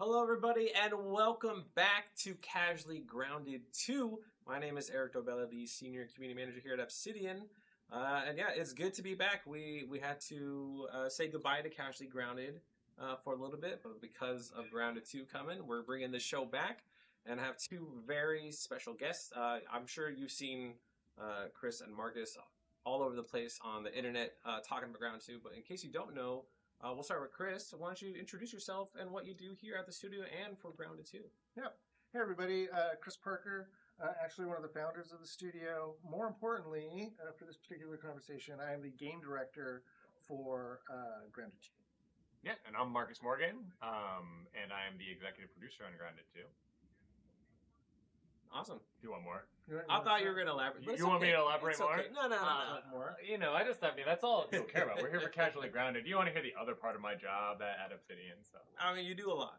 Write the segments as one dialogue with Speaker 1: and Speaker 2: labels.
Speaker 1: Hello, everybody, and welcome back to Casually Grounded 2. My name is Eric Dobella, the Senior Community Manager here at Obsidian. And yeah, it's good to be back. We had to say goodbye to Casually Grounded for a little bit, but because of Grounded 2 coming, we're bringing the show back and have two very special guests. I'm sure you've seen Chris and Marcus all over the place on the internet talking about Ground 2, but in case you don't know, we'll start with Chris. Why don't you introduce yourself and what you do here at the studio and for Grounded 2?
Speaker 2: Yeah. Hey, everybody. Chris Parker, actually one of the founders of the studio. More importantly, for this particular conversation, I am the game director for Grounded 2.
Speaker 3: Yeah, and I'm Marcus Morgan, and I am the executive producer on Grounded 2.
Speaker 1: Awesome.
Speaker 3: Do you want more?
Speaker 1: I thought you were going to elaborate.
Speaker 3: You want me to elaborate more?
Speaker 1: No.
Speaker 2: More.
Speaker 3: That's all people care about. We're here for Casually Grounded. You want to hear the other part of my job at Obsidian. So.
Speaker 1: I mean, you do a lot.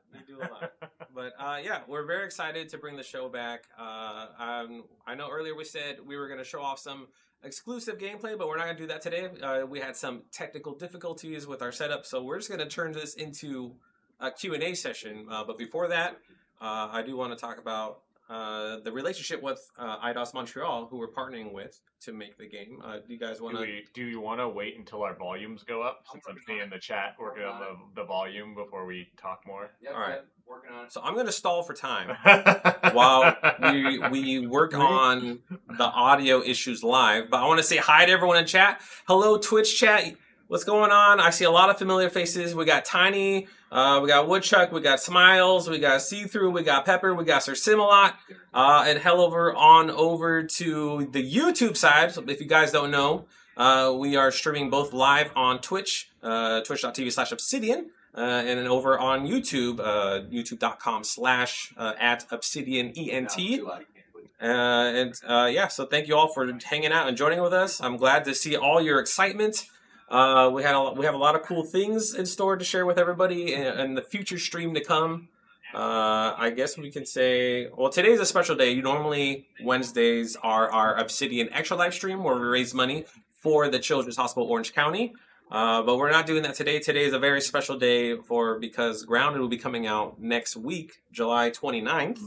Speaker 1: But yeah, we're very excited to bring the show back. I know earlier we said we were going to show off some exclusive gameplay, but we're not going to do that today. We had some technical difficulties with our setup, so we're just going to turn this into a Q&A session. But before that, I do want to talk about the relationship with Eidos Montreal, who we're partnering with to make the game. Do you guys want to?
Speaker 3: Do you want to wait until our volumes go up? Since I'm seeing the chat working on the volume before we talk more.
Speaker 1: Yep, all right,
Speaker 4: working on it.
Speaker 1: So I'm going to stall for time while we work on the audio issues live. But I want to say hi to everyone in chat. Hello, Twitch chat. What's going on? I see a lot of familiar faces. We got Tiny, we got Woodchuck, we got Smiles, we got See-Through, we got Pepper, we got Sir Simalot, and head over to the YouTube side. So if you guys don't know, we are streaming both live on Twitch, twitch.tv/Obsidian, and then over on YouTube, youtube.com/@ObsidianENT. Yeah, so thank you all for hanging out and joining with us. I'm glad to see all your excitement. We have a lot of cool things in store to share with everybody in the future stream to come. I guess we can say, well, today's a special day. Normally Wednesdays are our Obsidian Extra live stream where we raise money for the Children's Hospital Orange County. But we're not doing that today. Today is a very special day because Grounded will be coming out next week, July 29th,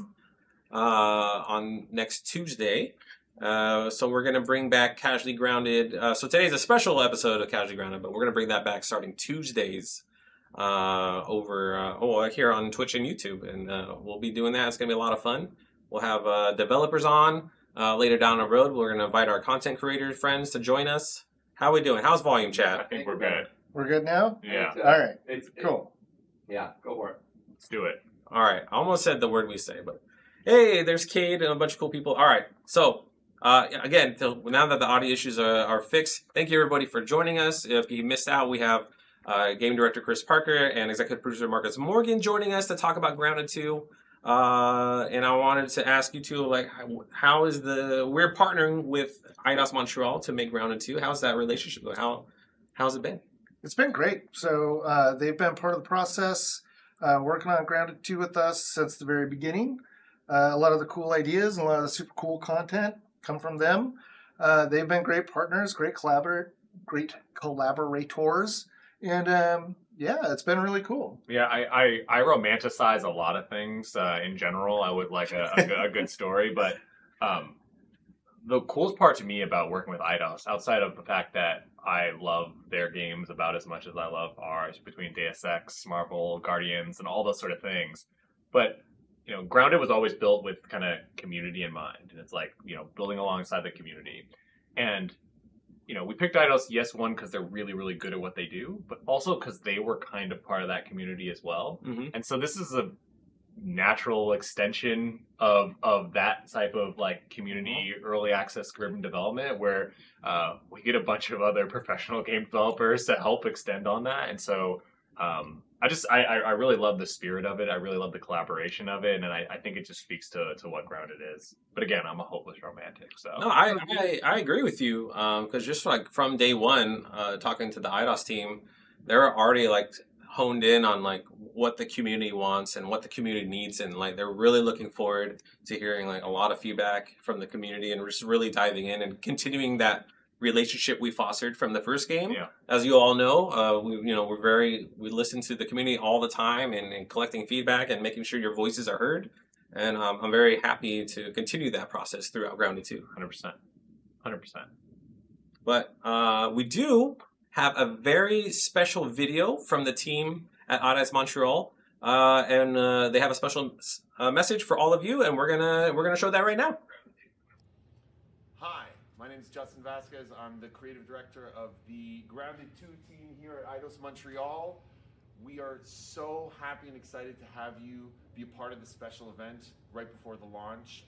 Speaker 1: on next Tuesday. So we're going to bring back Casually Grounded. So today's a special episode of Casually Grounded, but we're going to bring that back starting Tuesdays over here on Twitch and YouTube. And we'll be doing that. It's going to be a lot of fun. We'll have developers on later down the road. We're going to invite our content creator friends to join us. How are we doing? How's volume, chat?
Speaker 3: I think we're good.
Speaker 2: We're good now?
Speaker 3: Yeah.
Speaker 2: All right. Cool.
Speaker 4: Yeah, go for it.
Speaker 3: Let's do it.
Speaker 1: All right. I almost said the word we say, but hey, there's Cade and a bunch of cool people. All right. So again, now that the audio issues are fixed, thank you everybody for joining us. If you missed out, we have game director Chris Parker and executive producer Marcus Morgan joining us to talk about Grounded 2. And I wanted to ask you two, like, how is we're partnering with Eidos Montreal to make Grounded 2. How's that relationship going? How's it been?
Speaker 2: It's been great. So they've been part of the process, working on Grounded 2 with us since the very beginning. A lot of the cool ideas and a lot of the super cool content come from them. They've been great partners, great collaborators, and yeah, it's been really cool.
Speaker 3: Yeah, I romanticize a lot of things in general. I would like a good story, but the coolest part to me about working with Eidos, outside of the fact that I love their games about as much as I love ours, between Deus Ex, Marvel, Guardians, and all those sort of things, but Grounded was always built with kind of community in mind, and it's like, building alongside the community. And, we picked Eidos, yes, one, because they're really, really good at what they do, but also because they were kind of part of that community as well.
Speaker 1: Mm-hmm.
Speaker 3: And so this is a natural extension of that type of like community early access driven development where we get a bunch of other professional game developers to help extend on that. And so I really love the spirit of it. I really love the collaboration of it, and I think it just speaks to what Grounded is. But again, I'm a hopeless romantic, so.
Speaker 1: No, I agree with you, because just like from day one, talking to the Eidos team, they're already like honed in on like what the community wants and what the community needs, and like they're really looking forward to hearing like a lot of feedback from the community and just really diving in and continuing that relationship we fostered from the first game.
Speaker 3: Yeah.
Speaker 1: As you all know, we listen to the community all the time and collecting feedback and making sure your voices are heard. And I'm very happy to continue that process throughout Grounded 2.
Speaker 3: 100%. 100%.
Speaker 1: But we do have a very special video from the team at Idice Montreal, and they have a special message for all of you, and we're gonna show that right now.
Speaker 4: Hi, my name is Justin Vasquez. I'm the creative director of the Grounded 2 team here at Eidos Montreal. We are so happy and excited to have you be a part of this special event right before the launch.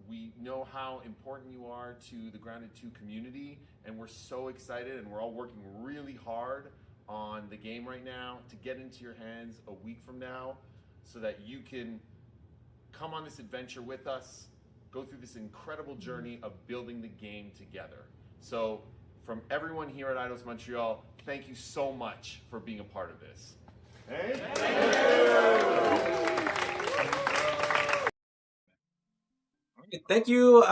Speaker 4: We know how important you are to the Grounded 2 community, and we're so excited, and we're all working really hard on the game right now to get into your hands a week from now so that you can come on this adventure with us, go through this incredible journey of building the game together. So from everyone here at Eidos Montreal, thank you so much for being a part of this. Hey?
Speaker 1: Thank you,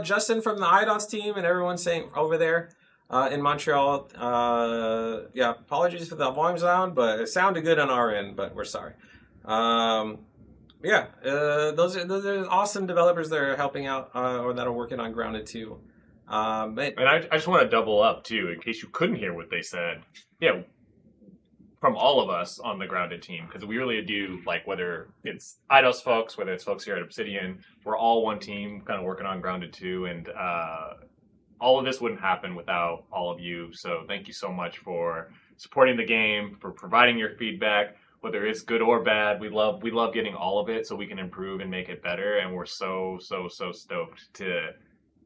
Speaker 1: Justin from the IDOS team and everyone saying over there in Montreal. Yeah, apologies for the volume sound, but it sounded good on our end, but we're sorry. Yeah, those are awesome developers that are helping out or that are working on Grounded 2.
Speaker 3: And I just want to double up too, in case you couldn't hear what they said. Yeah, from all of us on the Grounded team, because we really do, like, whether it's Eidos folks, whether it's folks here at Obsidian, we're all one team, kind of working on Grounded 2, and all of this wouldn't happen without all of you. So thank you so much for supporting the game, for providing your feedback, whether it's good or bad. We love getting all of it so we can improve and make it better. And we're so stoked to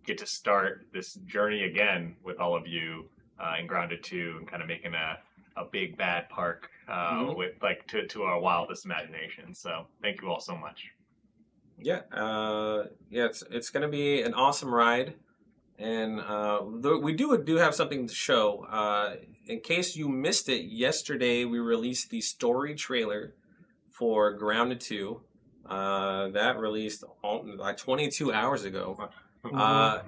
Speaker 3: get to start this journey again with all of you in Grounded 2 and kind of making a big bad park with like to our wildest imagination. So thank you all so much.
Speaker 1: Yeah, it's going to be an awesome ride, and we do have something to show. In case you missed it, yesterday we released the story trailer for Grounded 2. That released like 22 hours ago.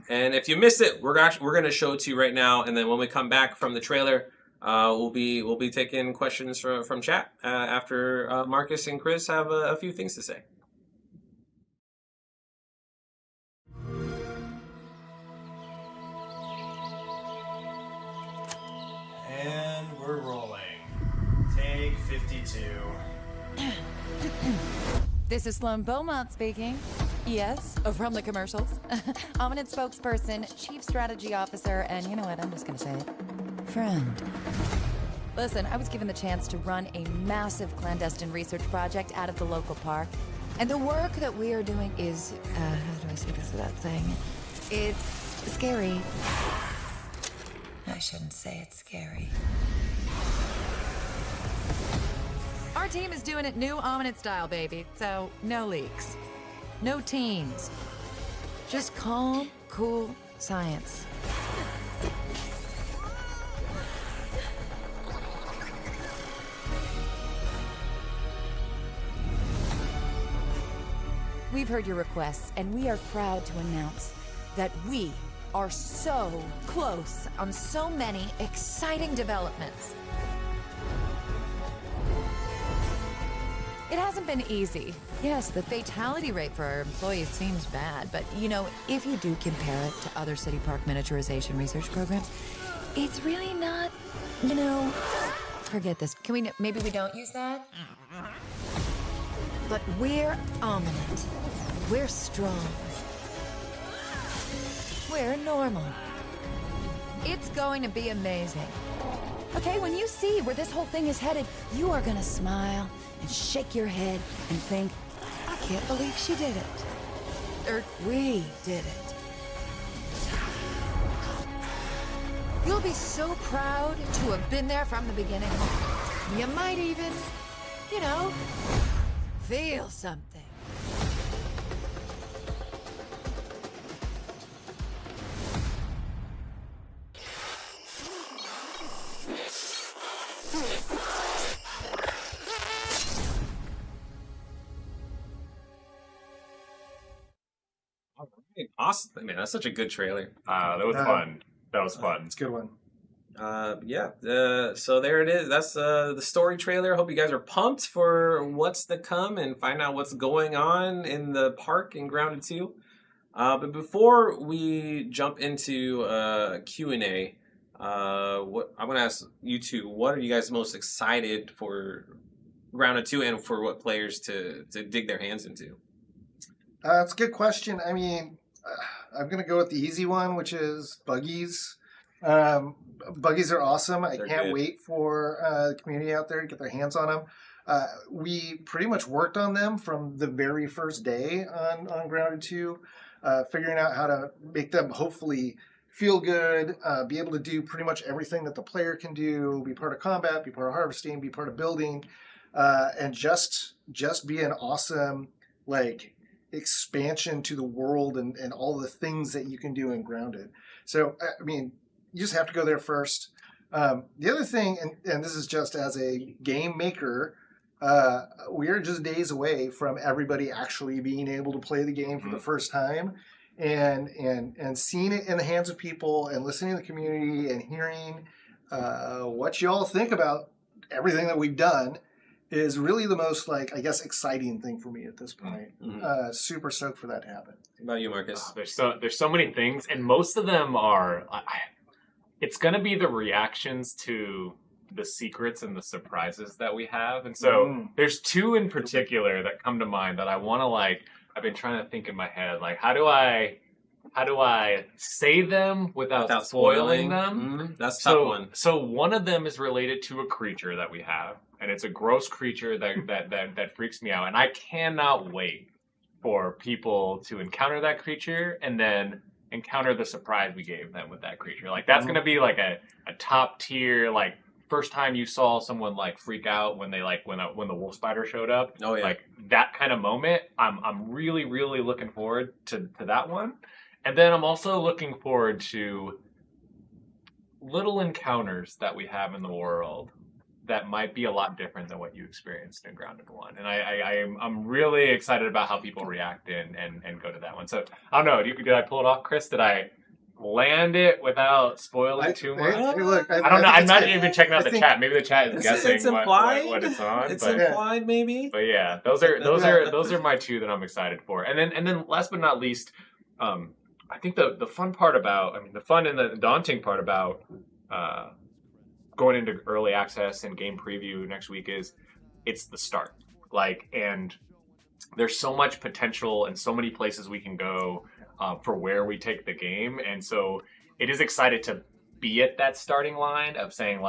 Speaker 1: And if you missed it, we're going to show it to you right now, and then when we come back from the trailer, we'll be taking questions from chat after Marcus and Chris have a few things to say.
Speaker 5: And we're rolling. Take 52.
Speaker 6: This is Sloan Beaumont speaking. Yes, from the commercials. Ominid spokesperson, chief strategy officer, and you know what, I'm just gonna say it. Friend. Listen, I was given the chance to run a massive clandestine research project out of the local park. And the work that we are doing is, how do I say this without saying it? It's scary. I shouldn't say it's scary. Our team is doing it new Ominid style, baby. So, no leaks. No teams. Just calm, cool science. We've heard your requests, and we are proud to announce that we are so close on so many exciting developments. It hasn't been easy. Yes, the fatality rate for our employees seems bad, but you know, if you do compare it to other city park miniaturization research programs, it's really not, you know, forget this. Can we, maybe we don't use that? But we're Ominid. We're strong. We're normal. It's going to be amazing. Okay, when you see where this whole thing is headed, you are gonna smile and shake your head and think, I can't believe she did it. Or we did it. You'll be so proud to have been there from the beginning. You might even, you know, feel something.
Speaker 1: Awesome. I mean, that's such a good trailer.
Speaker 3: That was fun. That was fun.
Speaker 2: It's a good one.
Speaker 1: So there it is. That's the story trailer. Hope you guys are pumped for what's to come and find out what's going on in the park in Grounded 2. But before we jump into Q&A, what I'm going to ask you two, what are you guys most excited for Grounded 2 and for what players to dig their hands into?
Speaker 2: It's a good question. I mean, I'm going to go with the easy one, which is buggies. Buggies are awesome.
Speaker 1: They're
Speaker 2: can't
Speaker 1: good.
Speaker 2: wait for the community out there to get their hands on them. We pretty much worked on them from the very first day on Grounded 2, figuring out how to make them hopefully feel good, be able to do pretty much everything that the player can do, be part of combat, be part of harvesting, be part of building, and just be an awesome expansion to the world and all the things that you can do in Grounded. So, I mean, you just have to go there first. The other thing, and this is just as a game maker, we are just days away from everybody actually being able to play the game for the first time, and seeing it in the hands of people, and listening to the community, and hearing what you all think about everything that we've done is really the most exciting thing for me at this point. Super stoked for that to happen.
Speaker 1: What about you, Marcus?
Speaker 3: There's so many things, and most of them are. It's going to be the reactions to the secrets and the surprises that we have, and so there's two in particular that come to mind that I want to I've been trying to think in my head, how do I say them without spoiling them?
Speaker 1: That's a tough one.
Speaker 3: So one of them is related to a creature that we have, and it's a gross creature that freaks me out, and I cannot wait for people to encounter that creature and then encounter the surprise we gave them with that creature. That's going to be a top tier, first time you saw someone freak out when they when the wolf spider showed up.
Speaker 1: Oh yeah.
Speaker 3: That kind of moment. I'm really, really looking forward to that one. And then I'm also looking forward to little encounters that we have in the world that might be a lot different than what you experienced in Grounded 1. And I'm really excited about how people react and go to that one. So I don't know, did I pull it off, Chris? Did I land it without spoiling too much?
Speaker 2: Hey, look,
Speaker 3: I don't know. I'm not even checking out
Speaker 2: I
Speaker 3: the
Speaker 2: think
Speaker 3: chat. Maybe the chat is guessing
Speaker 1: It's implied.
Speaker 3: what it's on.
Speaker 1: It's
Speaker 3: but,
Speaker 1: implied, maybe.
Speaker 3: but yeah, those are my two that I'm excited for. And then last but not least, I think the fun part about, the fun and the daunting part about going into early access and game preview next week is it's the start. And there's so much potential and so many places we can go for where we take the game. And so it is excited to be at that starting line of saying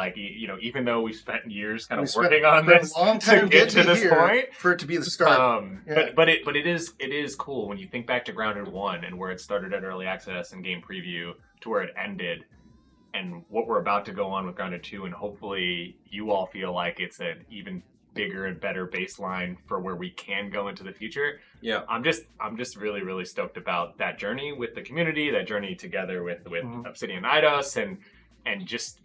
Speaker 3: even though we spent years kind of working on this
Speaker 2: a long time
Speaker 3: to get to this point
Speaker 2: for it to be the start.
Speaker 3: But it is cool when you think back to Grounded 1 and where it started at early access and game preview to where it ended, and what we're about to go on with Grounded 2, and hopefully you all feel like it's an even bigger and better baseline for where we can go into the future.
Speaker 1: Yeah.
Speaker 3: I'm just really, really stoked about that journey with the community, that journey together with Obsidian Eidos, and just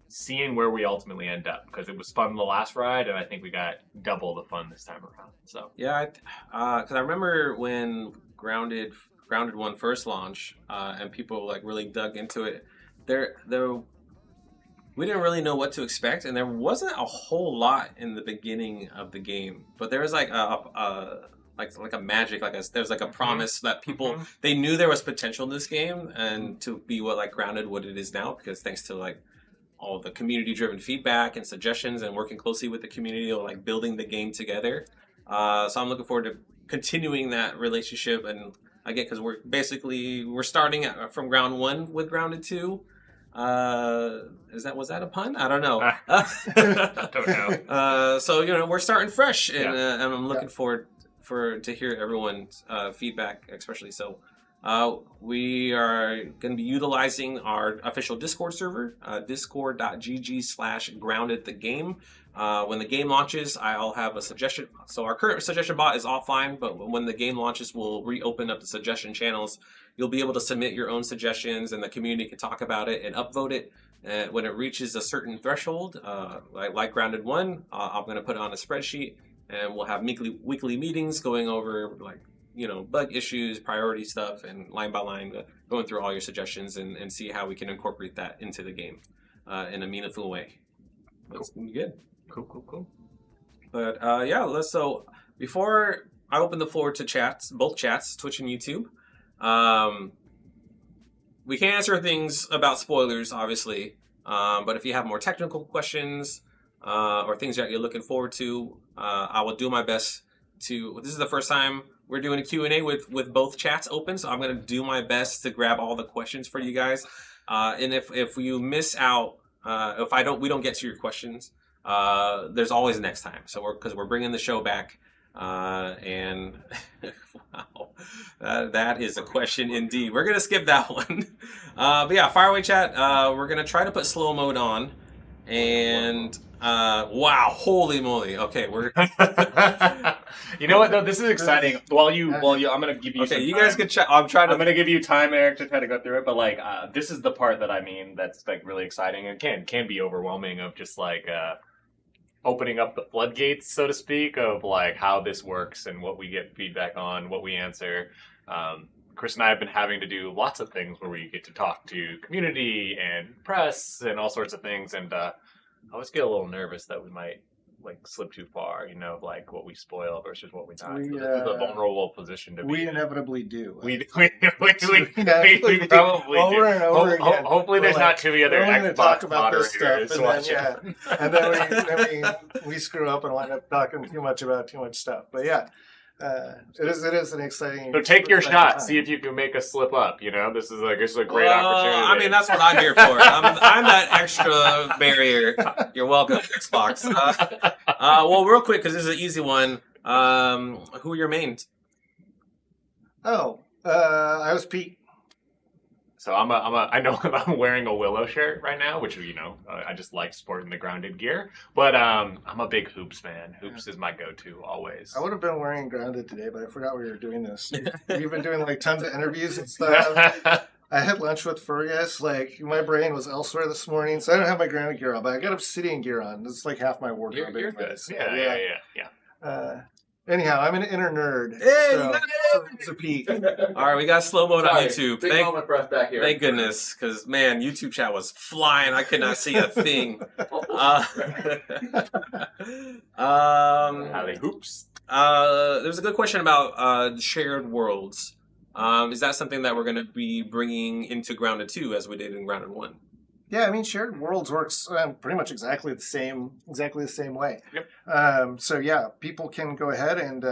Speaker 3: seeing where we ultimately end up, because it was fun the last ride, and I think we got double the fun this time around. So
Speaker 1: Yeah, because I remember when Grounded 1 first launched, and people really dug into it. We didn't really know what to expect, and there wasn't a whole lot in the beginning of the game. But there was a magic, there's a promise that people they knew there was potential in this game, and to be what Grounded what it is now, because thanks to all the community-driven feedback and suggestions, and working closely with the community on building the game together. So I'm looking forward to continuing that relationship, and again, because we're starting from ground one with Grounded 2. Was that a pun? I don't know.
Speaker 3: don't know.
Speaker 1: So we're starting fresh, and I'm looking forward to hear everyone's feedback, especially. So we are going to be utilizing our official Discord server, discord.gg/groundedthegame. When the game launches, I'll have a suggestion. So our current suggestion bot is offline, but when the game launches, we'll reopen up the suggestion channels. You'll be able to submit your own suggestions, and the community can talk about it and upvote it. And when it reaches a certain threshold, like Grounded 1, I'm going to put it on a spreadsheet, and we'll have weekly meetings going over bug issues, priority stuff, and line by line, going through all your suggestions and see how we can incorporate that into the game in a meaningful way. That's gonna be good.
Speaker 3: Cool.
Speaker 1: But so before I open the floor to chats, both chats, Twitch and YouTube, we can answer things about spoilers, obviously. But if you have more technical questions or things that you're looking forward to, I will do my best to. This is the first time we're doing a Q&A with both chats open, so I'm going to do my best to grab all the questions for you guys. And if you miss out, we don't get to your questions, there's always next time. So because we're bringing the show back, and wow, that is a question indeed. We're gonna skip that one. But yeah, fire away chat. We're gonna try to put slow mode on, and wow, holy moly. Okay, we're.
Speaker 3: You know what though? This is exciting. While you, I'm gonna give you.
Speaker 1: Okay,
Speaker 3: some
Speaker 1: you
Speaker 3: time.
Speaker 1: guys can chat. I'm gonna
Speaker 3: give you time, Eric, to try to go through it. But like, this is the part that I mean that's like really exciting and can be overwhelming of just like opening up the floodgates, so to speak, of like how this works and what we get feedback on, what we answer. Chris and I have been having to do lots of things where we get to talk to community and press and all sorts of things, and I always get a little nervous that we might like slip too far, like what we spoil versus what we not. So this is a vulnerable position to be.
Speaker 2: We
Speaker 3: in.
Speaker 2: inevitably do.
Speaker 3: We
Speaker 2: We
Speaker 3: probably do.
Speaker 2: Over and over again.
Speaker 3: Hopefully, there's not too many other
Speaker 2: We're going to
Speaker 3: Xbox
Speaker 2: talk about this
Speaker 3: moderators
Speaker 2: stuff,
Speaker 3: watching.
Speaker 2: and then we screw up and wind up talking too much about too much stuff. But yeah, it is an exciting.
Speaker 3: So take your
Speaker 2: exciting
Speaker 3: shot.
Speaker 2: time.
Speaker 3: See if you can make us slip up. This is a great opportunity.
Speaker 1: I mean, that's what I'm here for. I'm that extra barrier. You're welcome, Xbox. Well, real quick, because this is an easy one. Who are your mains?
Speaker 2: Oh, I was Pete.
Speaker 3: So I know I'm wearing a Willow shirt right now, which I just like sporting the grounded gear. But I'm a big Hoops fan. Hoops is my go-to always.
Speaker 2: I would have been wearing Grounded today, but I forgot we were doing this. We've been doing like tons of interviews and stuff. I had lunch with Fergus. Like my brain was elsewhere this morning, so I don't have my Grounded gear on, but I got Obsidian gear on. It's like half my wardrobe.
Speaker 3: You're good.
Speaker 2: anyways.
Speaker 3: Yeah.
Speaker 2: Anyhow, I'm an inner nerd.
Speaker 1: Hey,
Speaker 2: so it's a peak.
Speaker 1: All right, we got slow mode on YouTube.
Speaker 3: Big moment for us back here.
Speaker 1: Thank goodness, because man, YouTube chat was flying. I could not see a thing.
Speaker 3: Hoops.
Speaker 1: There's a good question about shared worlds. Is that something that we're going to be bringing into Grounded 2 as we did in Grounded 1?
Speaker 2: Yeah, I mean, shared worlds works pretty much exactly the same way.
Speaker 3: Yep.
Speaker 2: So yeah, people can go ahead and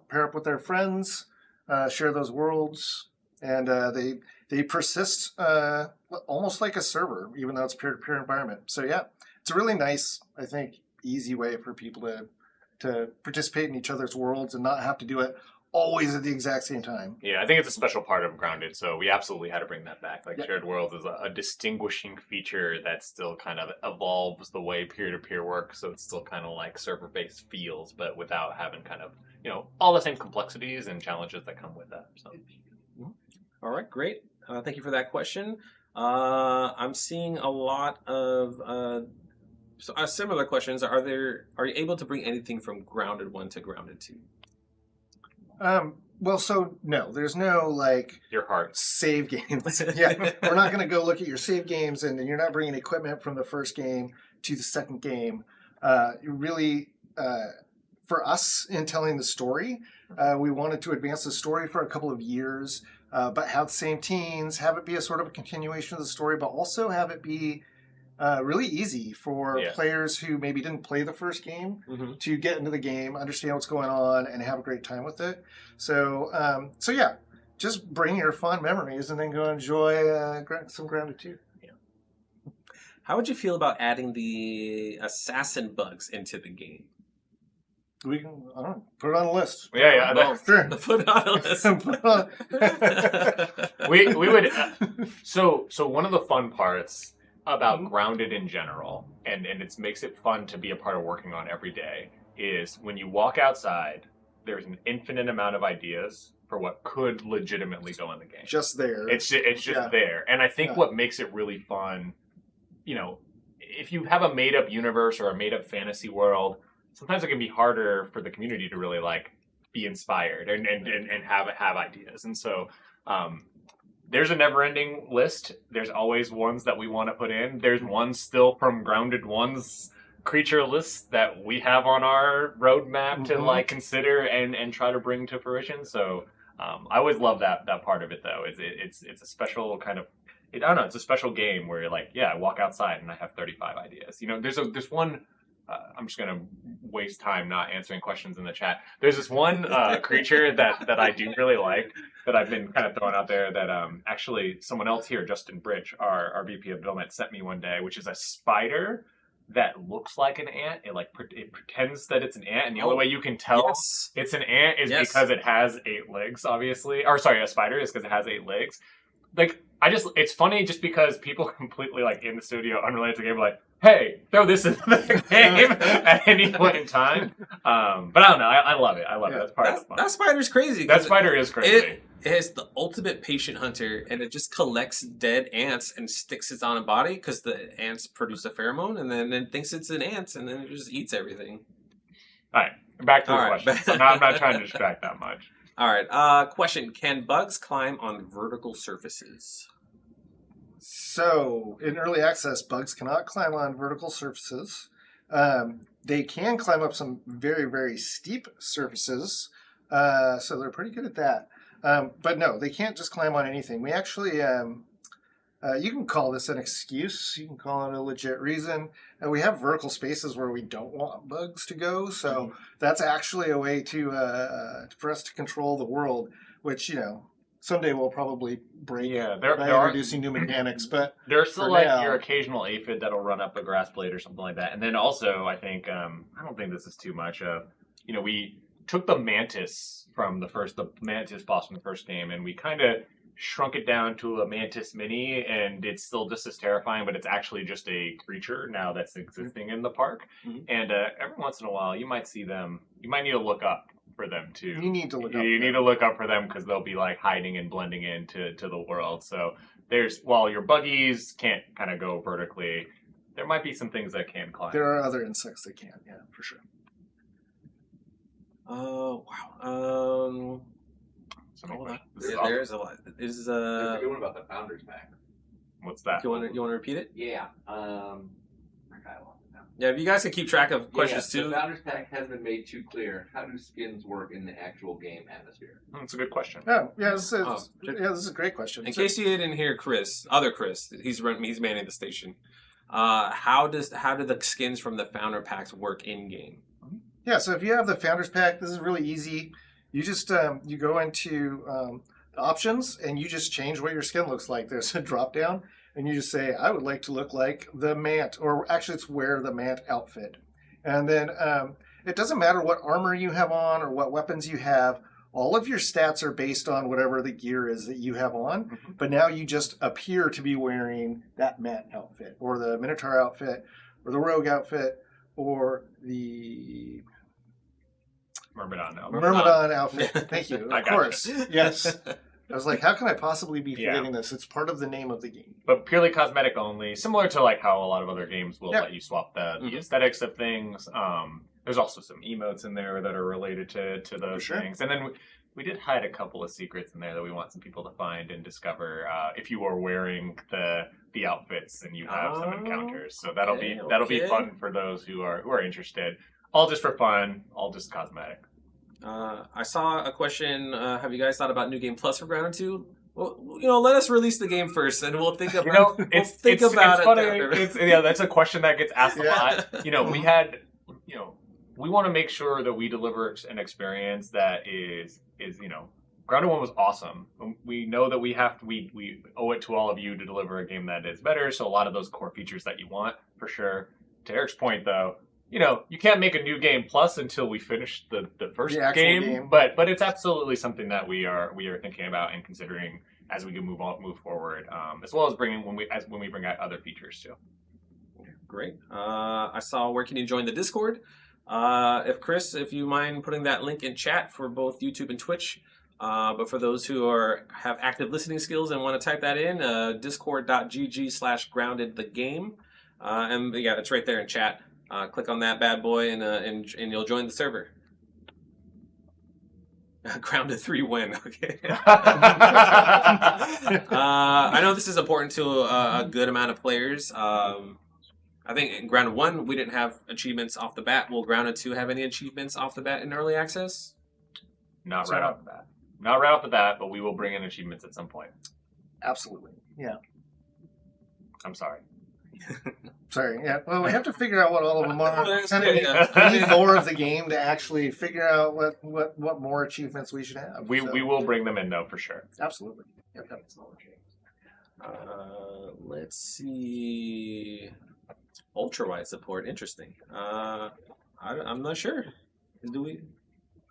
Speaker 2: pair up with their friends, share those worlds, and they persist almost like a server, even though it's peer-to-peer environment. So yeah, it's a really nice, I think, easy way for people to participate in each other's worlds and not have to do it always at the exact same time.
Speaker 3: Yeah, I think it's a special part of Grounded, so we absolutely had to bring that back. Like,
Speaker 2: Yep.
Speaker 3: Shared Worlds is a distinguishing feature that still kind of evolves the way peer-to-peer works, so it's still kind of like server-based feels, but without having kind of, all the same complexities and challenges that come with that. So.
Speaker 1: All right, great. Thank you for that question. I'm seeing a lot of similar questions. Are you able to bring anything from Grounded 1 to Grounded 2?
Speaker 2: Well, so no, there's no like
Speaker 3: Your heart.
Speaker 2: save games. Yeah, we're not going to go look at your save games, and you're not bringing equipment from the first game to the second game. Really, for us in telling the story, we wanted to advance the story for a couple of years, but have the same teams, have it be a sort of a continuation of the story, but also have it be really easy for
Speaker 3: Yeah.
Speaker 2: players who maybe didn't play the first game
Speaker 1: Mm-hmm.
Speaker 2: to get into the game, understand what's going on, and have a great time with it. So yeah, just bring your fond memories and then go enjoy some Grounded 2.
Speaker 1: How would you feel about adding the assassin bugs into the game?
Speaker 2: We can, I don't know, put it on the list.
Speaker 3: Yeah,
Speaker 2: Well, sure.
Speaker 1: Put it on a list.
Speaker 2: Put it on-
Speaker 3: we would so one of the fun parts about Grounded in general, and it makes it fun to be a part of working on every day, is when you walk outside, there's an infinite amount of ideas for what could legitimately go in the game.
Speaker 2: Just there.
Speaker 3: It's just
Speaker 2: Yeah.
Speaker 3: there, and I think
Speaker 2: Yeah.
Speaker 3: what makes it really fun, if you have a made-up universe or a made-up fantasy world, sometimes it can be harder for the community to really be inspired and have ideas. And so there's a never-ending list. There's always ones that we want to put in. There's ones still from Grounded One's creature list that we have on our roadmap to like consider and try to bring to fruition. So I always love that part of it, though. It's a special kind of, I don't know, it's a special game where you're like, yeah, I walk outside and I have 35 ideas. You know, there's one. I'm just gonna waste time not answering questions in the chat. There's this one creature that I do really like that I've been kind of throwing out there that actually someone else here, Justin Bridge, our VP of Development, sent me one day, which is a spider that looks like an ant. It pretends that it's an ant, and the only way you can tell it's an ant is because it has 8 legs, obviously. Or sorry, a spider is because it has 8 legs. Like, it's funny just because people completely like in the studio, unrelated to the game, like, hey, throw this into the game at any point in time. But I don't know. I love it. I love it. That's part of the fun.
Speaker 1: That spider's crazy.
Speaker 3: That spider is crazy.
Speaker 1: It is the ultimate patient hunter, and it just collects dead ants and sticks it on a body because the ants produce a pheromone, and then it thinks it's an ant, and then it just eats everything.
Speaker 3: All right, back to the question. I'm not trying to distract that much.
Speaker 1: All right. Question: can bugs climb on vertical surfaces?
Speaker 2: So, in early access, bugs cannot climb on vertical surfaces. They can climb up some very, very steep surfaces, so they're pretty good at that. But no, they can't just climb on anything. We actually, you can call this an excuse. You can call it a legit reason. And we have vertical spaces where we don't want bugs to go, so that's actually a way to for us to control the world, which, you know, someday we'll probably break by introducing new mechanics, but
Speaker 3: there's still like your occasional aphid that'll run up a grass blade or something like that. And then also, I think I don't think this is too much. You know, we took the mantis the mantis boss from the first game, and we kind of shrunk it down to a mantis mini, and it's still just as terrifying, but it's actually just a creature now that's existing in the park. And every once in a while, you might see them. You might need to look up for them too.
Speaker 2: You need to look up.
Speaker 3: You need to look up for them because they'll be like hiding and blending into the world. So while your buggies can't kind of go vertically, there might be some things that can climb.
Speaker 2: There are other insects that can, yeah, for sure.
Speaker 1: Oh wow. Hold on. There's a lot.
Speaker 7: There's a good one about the Founders Pack.
Speaker 3: What's that?
Speaker 1: You want to repeat it?
Speaker 7: Yeah. I lost it now.
Speaker 1: Yeah, if you guys can keep track of questions too.
Speaker 7: The Founders Pack has been made too clear. How do skins work in the actual game atmosphere?
Speaker 3: That's a good question.
Speaker 2: Oh, yeah, this is a great question.
Speaker 1: In case you didn't hear Chris, he's manning the station. How do the skins from the Founder Packs work in game?
Speaker 2: Yeah, so if you have the Founders Pack, this is really easy. You just you go into the options and you just change what your skin looks like. There's a drop down and you just say, I would like to look like the Mant, or actually it's wear the Mant outfit. And then it doesn't matter what armor you have on or what weapons you have. All of your stats are based on whatever the gear is that you have on. But now you just appear to be wearing that Mant outfit or the Minotaur outfit or the Rogue outfit or the Myrmidon outfit. Thank you. Of course. Yes. I was like, how can I possibly be forgetting this? It's part of the name of the game.
Speaker 3: But purely cosmetic only, similar to like how a lot of other games will let you swap the aesthetics of things. There's also some emotes in there that are related to those things. And then we did hide a couple of secrets in there that we want some people to find and discover if you are wearing the outfits and you have some encounters. So that'll be fun for those who are interested. All just for fun, all just cosmetic.
Speaker 1: I saw a question. Have you guys thought about New Game Plus for Grounded 2? Well, let us release the game first, and we'll think about.
Speaker 3: It's funny. That's a question that gets asked a lot. We had. We want to make sure that we deliver an experience that is. Grounded 1 was awesome. We know that we owe it to all of you to deliver a game that is better. So a lot of those core features that you want, for sure. To Eric's point, though. You can't make a new game plus until we finish the first game. But it's absolutely something that we are thinking about and considering as we can move forward, as well as bringing when we bring out other features too.
Speaker 1: Great. I saw where can you join the Discord? If you mind putting that link in chat for both YouTube and Twitch. But for those who have active listening skills and want to type that in, discord.gg/groundedthegame. And yeah, it's right there in chat. Click on that bad boy and you'll join the server. Grounded 3 win. Okay. I know this is important to a good amount of players. I think in Grounded 1 we didn't have achievements off the bat. Will Grounded 2 have any achievements off the bat in early access?
Speaker 3: Not right off the bat. Not right off the bat, but we will bring in achievements at some point.
Speaker 2: Absolutely. Yeah.
Speaker 3: I'm sorry.
Speaker 2: Sorry. Yeah. Well, we have to figure out what all of them are.
Speaker 1: That's
Speaker 2: Kind
Speaker 1: good,
Speaker 2: of-
Speaker 1: yeah.
Speaker 2: we need more of the game to actually figure out what more achievements we should have.
Speaker 3: We
Speaker 2: So,
Speaker 3: will bring them in, though, for sure.
Speaker 2: absolutely. Yep, yep.
Speaker 1: Let's see. Ultra wide support. Interesting. I'm not sure. Do we?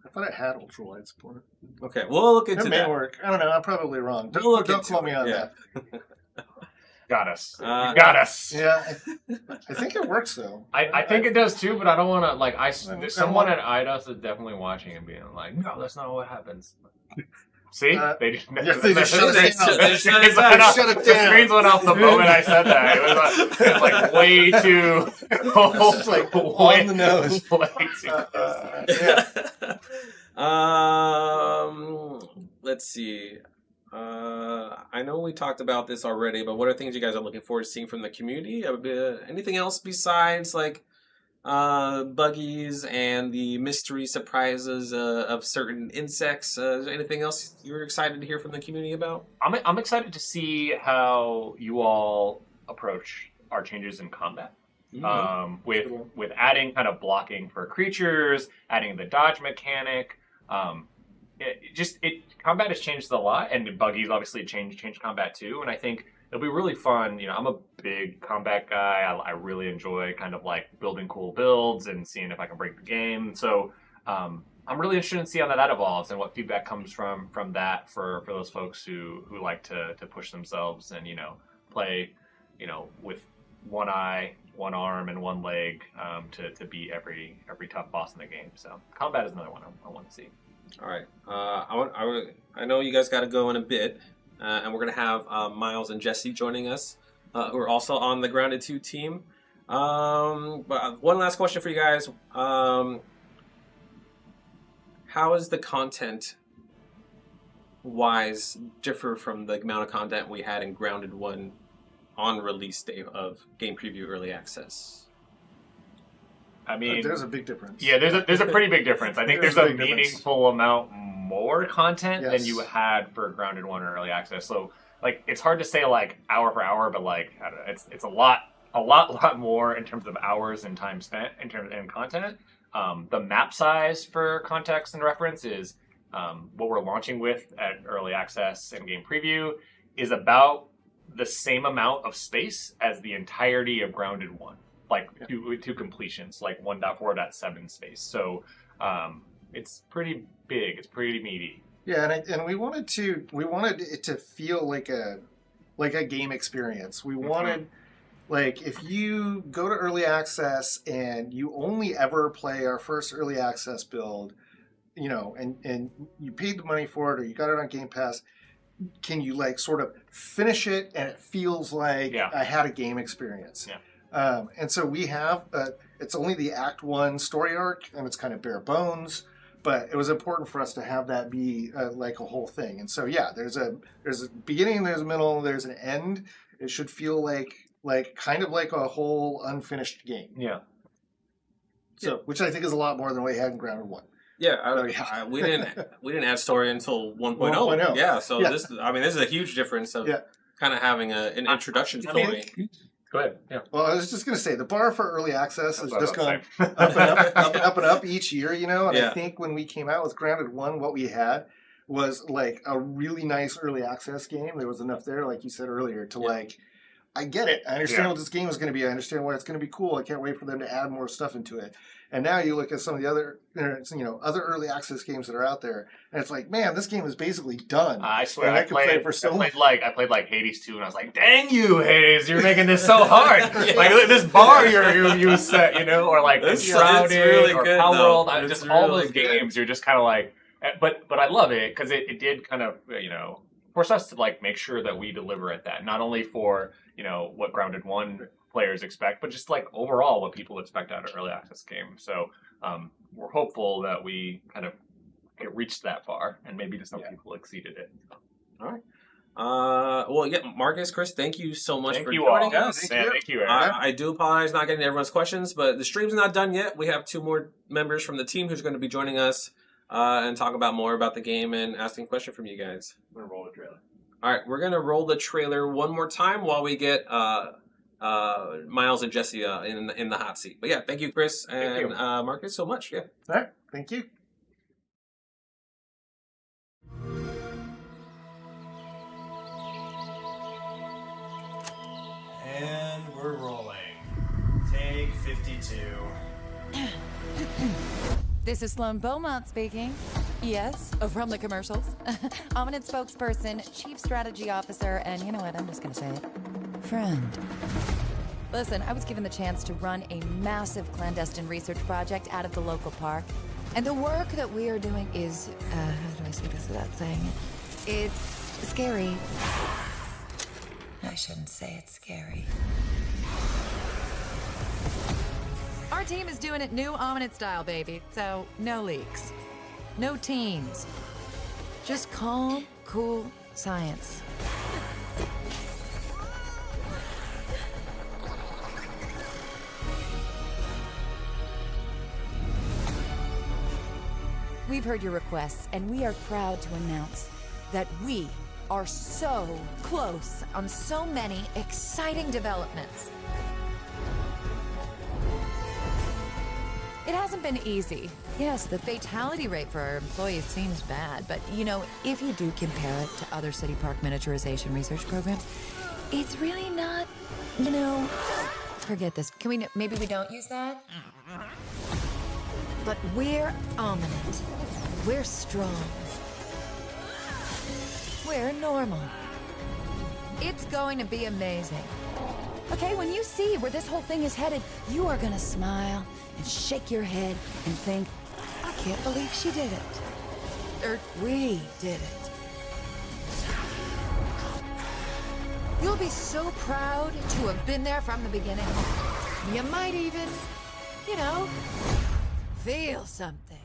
Speaker 2: I thought it had ultra wide support.
Speaker 1: Okay, we'll look into
Speaker 2: It may
Speaker 1: that.
Speaker 2: work. I don't know. I'm probably wrong.
Speaker 1: We'll look
Speaker 2: Don't
Speaker 1: into
Speaker 2: quote me
Speaker 1: it,
Speaker 2: on
Speaker 1: yeah.
Speaker 2: that.
Speaker 3: Got us. You
Speaker 1: Uh,
Speaker 3: got us.
Speaker 2: Yeah, I think it works though.
Speaker 3: I think it does too, but I don't want to like.
Speaker 2: And
Speaker 3: Someone
Speaker 2: what-
Speaker 3: at IDOS is definitely watching and being like, "No, that's not what happens." See, they just
Speaker 2: yeah, they just shut
Speaker 1: it down. They shut it down.
Speaker 2: Shut it
Speaker 3: The
Speaker 2: down.
Speaker 3: screens went off the moment I said that. It was like way too.
Speaker 2: It's like on the nose.
Speaker 3: Way too.
Speaker 2: Yeah.
Speaker 1: Let's see. I know we talked about this already, but what are things you guys are looking forward to seeing from the community? Anything else besides like buggies and the mystery surprises of certain insects? Is there anything else you're excited to hear from the community about?
Speaker 3: I'm excited to see how you all approach our changes in combat. With adding kind of blocking for creatures, adding the dodge mechanic. Combat has changed a lot, and buggies obviously changed combat too. And I think it'll be really fun. You know, I'm a big combat guy. I really enjoy kind of like building cool builds and seeing if I can break the game. So I'm really interested in seeing how that evolves and what feedback comes from that for those folks who like to push themselves and play with one eye, one arm, and one leg to beat every tough boss in the game. So combat is another one I want to see.
Speaker 1: All right. I know you guys got to go in a bit, and we're gonna have Miles and Jesse joining us, who are also on the Grounded 2 team. But one last question for you guys: how is the content wise differ from the amount of content we had in Grounded 1 on release day of game preview early access?
Speaker 3: I mean,
Speaker 2: There's a big difference.
Speaker 3: yeah, there's a pretty big difference. I think
Speaker 2: There's
Speaker 3: there's
Speaker 2: a
Speaker 3: a
Speaker 2: big difference.
Speaker 3: meaningful amount more content than
Speaker 2: Yes.
Speaker 3: you had for Grounded 1 or early access. So like it's hard to say like hour for hour, but like I don't know, it's a lot more in terms of hours and time spent in terms of content. The map size for context and reference is what we're launching with at early access and game preview is about the same amount of space as the entirety of Grounded 1. Like to completions, like 1.4.7 space. So it's pretty big. It's pretty meaty.
Speaker 2: Yeah, and we wanted it to feel like a game experience. We wanted like if you go to early access and you only ever play our first early access build, and you paid the money for it or you got it on Game Pass, can you like sort of finish it and it feels like I had a game experience?
Speaker 3: Yeah.
Speaker 2: And so we have, it's only the Act 1 story arc, and it's kind of bare bones, but it was important for us to have that be like a whole thing. And so, yeah, there's a beginning, there's a middle, there's an end. It should feel like kind of like a whole unfinished game.
Speaker 3: Yeah.
Speaker 2: So, which I think is a lot more than we had in Grounded 1.
Speaker 1: Yeah, we didn't add story until 1.0.
Speaker 2: 1.0.
Speaker 1: Yeah, so
Speaker 2: Yeah.
Speaker 1: this is a huge difference of
Speaker 2: Yeah.
Speaker 1: kind of having an introduction story.
Speaker 3: Go ahead. Yeah.
Speaker 2: Well, I was just going to say, the bar for early access has
Speaker 3: That's
Speaker 2: just
Speaker 3: what I
Speaker 2: gone
Speaker 3: was
Speaker 2: up and up, up and up and up each year, and
Speaker 1: Yeah.
Speaker 2: I think when we came out with Grounded 1, what we had was like a really nice early access game. There was enough there, like you said earlier, to like, I get it. I understand what this game is going to be. I understand why it's going to be cool. I can't wait for them to add more stuff into it. And now you look at some of the other, other early access games that are out there, and it's like, man, this game is basically done.
Speaker 3: I swear,
Speaker 2: And
Speaker 3: I
Speaker 2: could play
Speaker 3: played
Speaker 2: for so
Speaker 3: I played like Hades 2, and I was like, "Dang you, Hades! You're making this so hard.
Speaker 1: Yeah.
Speaker 3: Like this bar you set, or like
Speaker 1: It's
Speaker 3: Enshrouded
Speaker 1: really
Speaker 3: or
Speaker 1: good,
Speaker 3: Power
Speaker 1: though.
Speaker 3: World.
Speaker 1: It's
Speaker 3: Just all
Speaker 1: really
Speaker 3: those
Speaker 1: good.
Speaker 3: games, you're just kind of like, but I love it because it did kind of force us to like make sure that we deliver at that, not only for what Grounded 1 players expect, but just like overall what people expect out of early access game. So we're hopeful that we kind of it reached that far, and maybe just some people exceeded it.
Speaker 1: Well, yeah, Marcus, Chris, thank you so much
Speaker 3: Thank
Speaker 1: for
Speaker 3: you all.
Speaker 1: joining us.
Speaker 3: Thank you, Eric.
Speaker 1: I do apologize not getting to everyone's questions, but the stream's not done yet. We have 2 more members from the team who's going to be joining us and talk about more about the game and asking a question from you guys.
Speaker 3: I'm gonna roll the trailer.
Speaker 1: All right, we're going to roll the trailer one more time while we get Miles and Jesse in the hot seat. But yeah, thank you, Chris and Marcus, so much. Yeah.
Speaker 2: All right, thank you.
Speaker 5: And we're rolling. Take 52.
Speaker 6: This is Sloan Beaumont speaking. Yes, from the commercials. Ominid spokesperson, chief strategy officer, and you know what? I'm just gonna say it. Friend. Listen, I was given the chance to run a massive clandestine research project out of the local park. And the work that we are doing is, how do I say this without saying it? It's scary. I shouldn't say it's scary. Our team is doing it new Ominid style, baby. So, no leaks. No teams. Just calm, cool science. We've heard your requests, and we are proud to announce that we are so close on so many exciting developments. It hasn't been easy. Yes, the fatality rate for our employees seems bad, but you know, if you do compare it to other city park miniaturization research programs, it's really not, you know... Forget this. Can we, maybe we don't use that? But we're Ominid. We're strong. We're normal. It's going to be amazing. Okay, when you see where this whole thing is headed, you are gonna smile and shake your head and think, I can't believe she did it. Or we did it. You'll be so proud to have been there from the beginning. You might even, you know, feel something.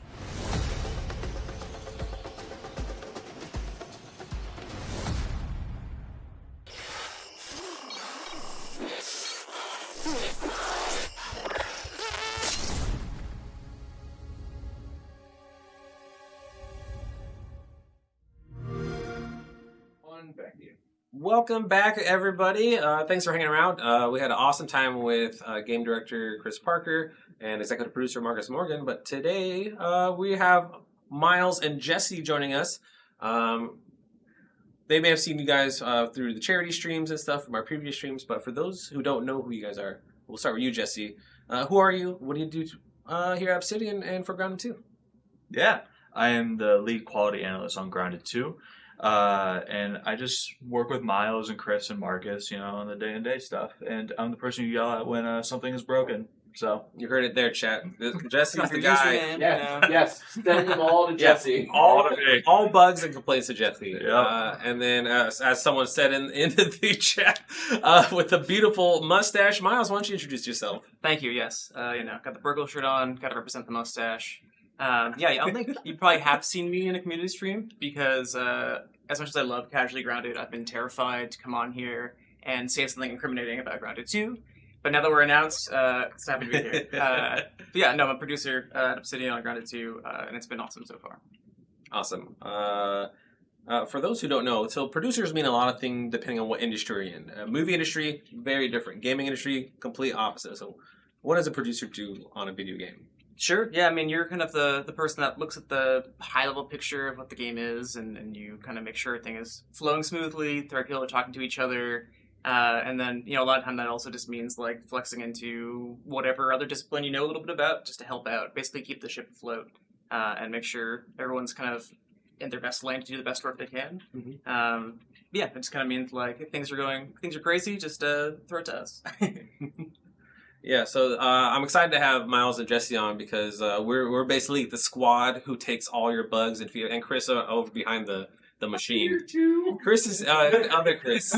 Speaker 7: Back to you.
Speaker 1: Welcome back, everybody. Thanks for hanging around. We had an awesome time with game director Chris Parker and executive producer Marcus Morgan. But today we have Miles and Jesse joining us. They may have seen you guys through the charity streams and stuff from our previous streams. But for those who don't know who you guys are, we'll start with you, Jesse. Who are you? What do you do here at Obsidian and for Grounded 2?
Speaker 8: Yeah, I am the lead quality analyst on Grounded 2. And I just work with Miles and Chris and Marcus, you know, on the day-to-day stuff. And I'm the person you yell at when something is broken. So
Speaker 1: You heard it there, chat. Jesse's the guy.
Speaker 7: Yes, send them all to Jesse.
Speaker 1: All bugs and complaints to Jesse.
Speaker 8: Yep.
Speaker 1: And then, as someone said in the chat, with the beautiful mustache, Miles, why don't you introduce yourself?
Speaker 9: Thank you. Yes, got the burgle shirt on. Got to represent the mustache. I don't think you probably have seen me in a community stream because as much as I love Casually Grounded, I've been terrified to come on here and say something incriminating about Grounded 2. But now that we're announced, it's happy to be here. I'm a producer at Obsidian on Grounded 2, and it's been awesome so far.
Speaker 1: Awesome. For those who don't know, so producers mean a lot of things depending on what industry you're in. Movie industry, very different. Gaming industry, complete opposite. So what does a producer do on a video game?
Speaker 9: Sure. Yeah, I mean, you're kind of the person that looks at the high-level picture of what the game is, and you kind of make sure everything is flowing smoothly, the right people are talking to each other, and then, a lot of time that also just means, like, flexing into whatever other discipline you know a little bit about, just to help out, basically keep the ship afloat, and make sure everyone's kind of in their best lane to do the best work they can.
Speaker 1: Mm-hmm.
Speaker 9: It just kind of means, like, if things are crazy, just throw it to us.
Speaker 1: Yeah, so I'm excited to have Miles and Jesse on because we're basically the squad who takes all your bugs and Chris over behind the the machine. Chris is other Chris.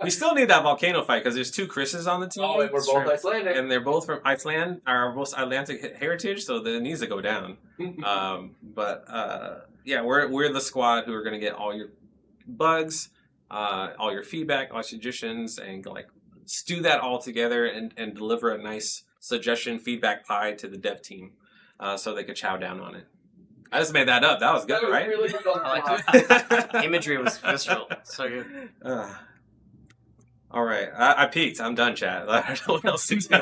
Speaker 1: We still need that volcano fight because there's two Chris's on the team.
Speaker 7: Oh, and we're both Icelandic.
Speaker 1: And they're both from Iceland, are both Atlantic heritage, so that needs to go down. Yeah, we're the squad who are going to get all your bugs, all your feedback, all your suggestions, and like stew that all together and deliver a nice suggestion feedback pie to the dev team, so they could chow down on it. I just made that up. That was good, right?
Speaker 7: Really good on
Speaker 9: I
Speaker 7: the
Speaker 9: like
Speaker 7: fly.
Speaker 9: that. Imagery was visceral. So good.
Speaker 1: All right, I peaked. I'm done, chat. I don't know what else to do.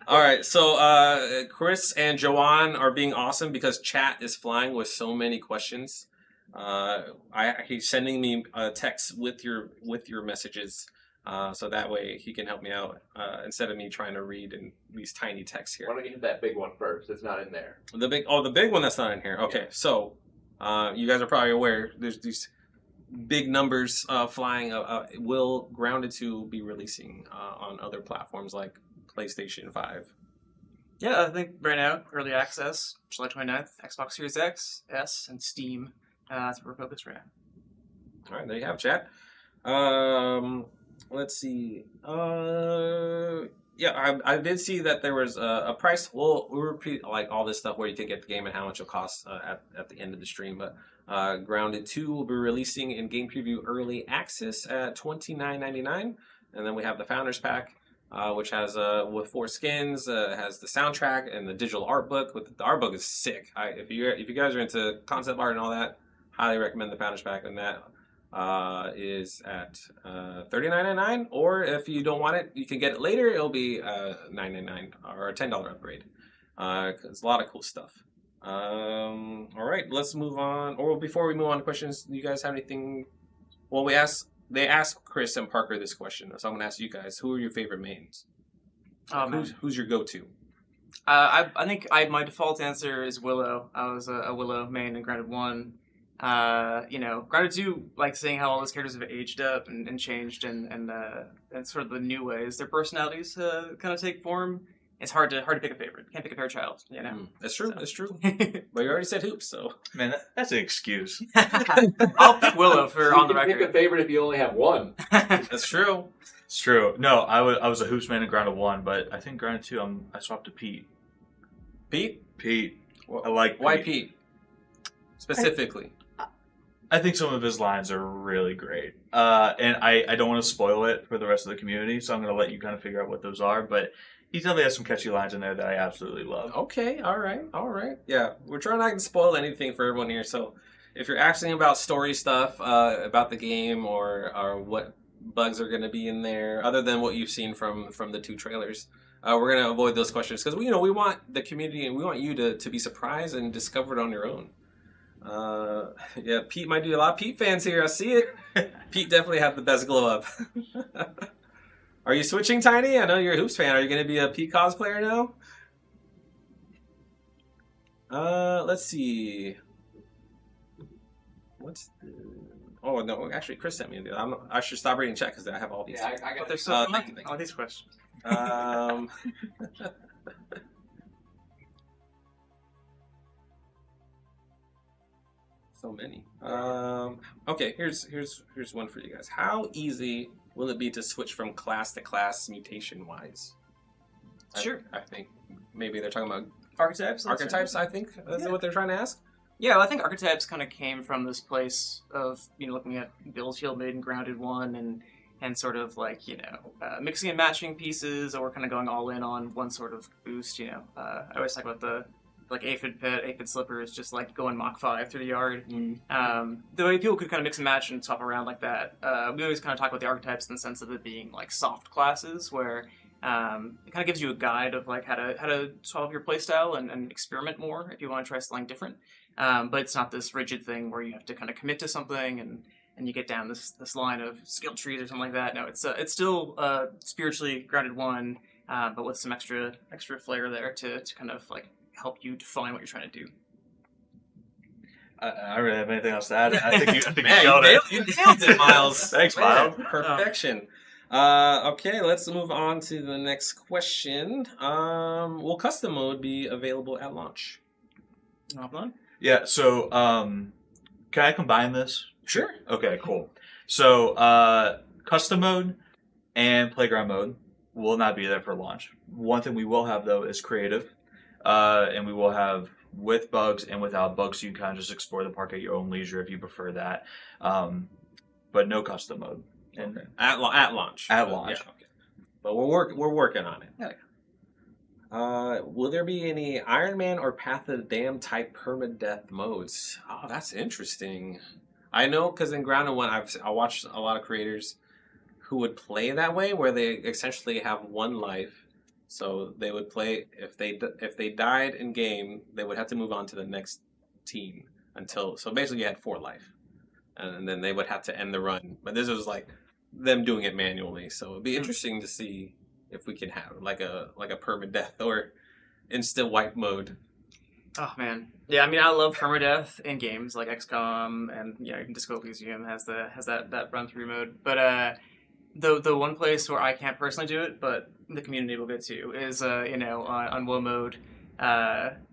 Speaker 1: All right, so Chris and Joanne are being awesome because chat is flying with so many questions. He's sending me texts with your messages, so that way he can help me out instead of me trying to read in these tiny texts here.
Speaker 7: Why don't you hit that big one first? It's not in there.
Speaker 1: The big one that's not in here. Okay, so you guys are probably aware there's these big numbers flying. Will Grounded 2 be releasing on other platforms like PlayStation 5?
Speaker 9: Yeah, I think right now, early access, July 29th, Xbox Series X, S, and Steam. That's where we're focused right now.
Speaker 1: All right, there you have chat. Let's see. Yeah, I did see that there was a price. We'll repeat like all this stuff where you can get the game and how much it'll cost at the end of the stream. But Grounded 2 will be releasing in game preview early access at $29.99, and then we have the Founders Pack, which has with 4 skins, has the soundtrack and the digital art book. The art book is sick. If you guys are into concept art and all that, highly recommend the Founders Pack, and that is at $39.99. Or if you don't want it, you can get it later. It'll be $9.99 or a $10 upgrade. It's a lot of cool stuff. All right, let's move on. Or before we move on to questions, do you guys have anything? Well, they asked Chris and Parker this question, so I'm gonna ask you guys: who are your favorite mains? Who's your go-to?
Speaker 9: I think my default answer is Willow. I was a Willow main in Grounded 1. Grounded 2, like seeing how all those characters have aged up and changed and sort of the new ways their personalities kind of take form. It's hard to pick a favorite. Can't pick a favorite child, you know.
Speaker 1: That's true. That's true. But you already said Hoops, so
Speaker 8: Man, that's an excuse.
Speaker 9: I'll pick Willow for on the
Speaker 7: You can pick a
Speaker 9: record.
Speaker 7: favorite if you only have one.
Speaker 1: that's true.
Speaker 8: It's true. No, I was a Hoops man in Grounded 1, but I think Grounded 2, I swapped to Pete.
Speaker 1: Pete?
Speaker 8: Pete. I like
Speaker 1: Why
Speaker 8: Pete.
Speaker 1: Pete? Specifically.
Speaker 8: I think some of his lines are really great. And I don't want to spoil it for the rest of the community, so I'm going to let you kind of figure out what those are. But he definitely has some catchy lines in there that I absolutely love.
Speaker 1: Okay, all right. Yeah, we're trying not to spoil anything for everyone here. So if you're asking about story stuff about the game or what bugs are going to be in there, other than what you've seen from the 2 trailers, we're going to avoid those questions because we want the community and we want you to be surprised and discovered on your own. Yeah, Pete might be a lot of Pete fans here. I see it. Pete definitely had the best glow up. Are you switching, Tiny? I know you're a Hoops fan. Are you going to be a Pete cosplayer now? Let's see. What's the... Oh, no. Actually, Chris sent me. I should stop reading chat because I have all these.
Speaker 7: Yeah, I
Speaker 9: But
Speaker 7: got
Speaker 9: they're so
Speaker 1: thank
Speaker 9: fun.
Speaker 1: you.
Speaker 9: All these questions.
Speaker 1: So many. Okay, here's one for you guys. How easy will it be to switch from class to class mutation wise?
Speaker 9: Sure.
Speaker 1: I think maybe they're talking about
Speaker 9: Archetypes?
Speaker 1: archetypes. I think is
Speaker 9: Yeah.
Speaker 1: what they're trying to ask.
Speaker 9: Yeah, well, I think archetypes kind of came from this place of looking at Bill's Field Made and Grounded 1 and sort of like mixing and matching pieces, or kind of going all in on one sort of boost. I always talk about the Aphid Pet, Aphid Slippers, just like going Mach 5 through the yard. The way people could kind of mix and match and swap around like that. We always kind of talk about the archetypes in the sense of it being like soft classes, where it kind of gives you a guide of like how to solve your playstyle and experiment more if you want to try something different. But it's not this rigid thing where you have to kind of commit to something and you get down this line of skill trees or something like that. No, it's still spiritually Grounded 1, but with some extra flair there to kind of like help you define what you're trying to do.
Speaker 8: I don't really have anything else to add. I think you
Speaker 1: Man,
Speaker 8: nailed it.
Speaker 1: you nailed it, Miles.
Speaker 8: Thanks,
Speaker 1: Man,
Speaker 8: Miles.
Speaker 1: perfection. Okay, let's move on to the next question. Will custom mode be available at launch?
Speaker 9: Offline?
Speaker 8: Yeah, so Can I combine this?
Speaker 1: Sure.
Speaker 8: Okay, cool. So, custom mode and playground mode will not be there for launch. One thing we will have, though, is creative. And we will have with bugs and without bugs, so you can kind of just explore the park at your own leisure if you prefer that. But no custom mode. And
Speaker 1: Okay. At launch.
Speaker 8: At launch.
Speaker 1: Yeah, okay. But we're working on it.
Speaker 9: Yeah.
Speaker 1: Will there be any Iron Man or Path of the Dam type permadeath modes? Oh, that's interesting. I know because in Grounded One, I watched a lot of creators who would play that way, where they essentially have one life. So they would play if they died in game, they would have to move on to the next team until. So basically, you had 4 life, and then they would have to end the run. But this was like them doing it manually. So it'd be interesting to see if we can have like a permadeath or instant wipe mode.
Speaker 9: Oh man, yeah. I mean, I love permadeath in games like XCOM, and even Disco Elysium has that run through mode. But the one place where I can't personally do it, but the community will get to, is on WoW mode,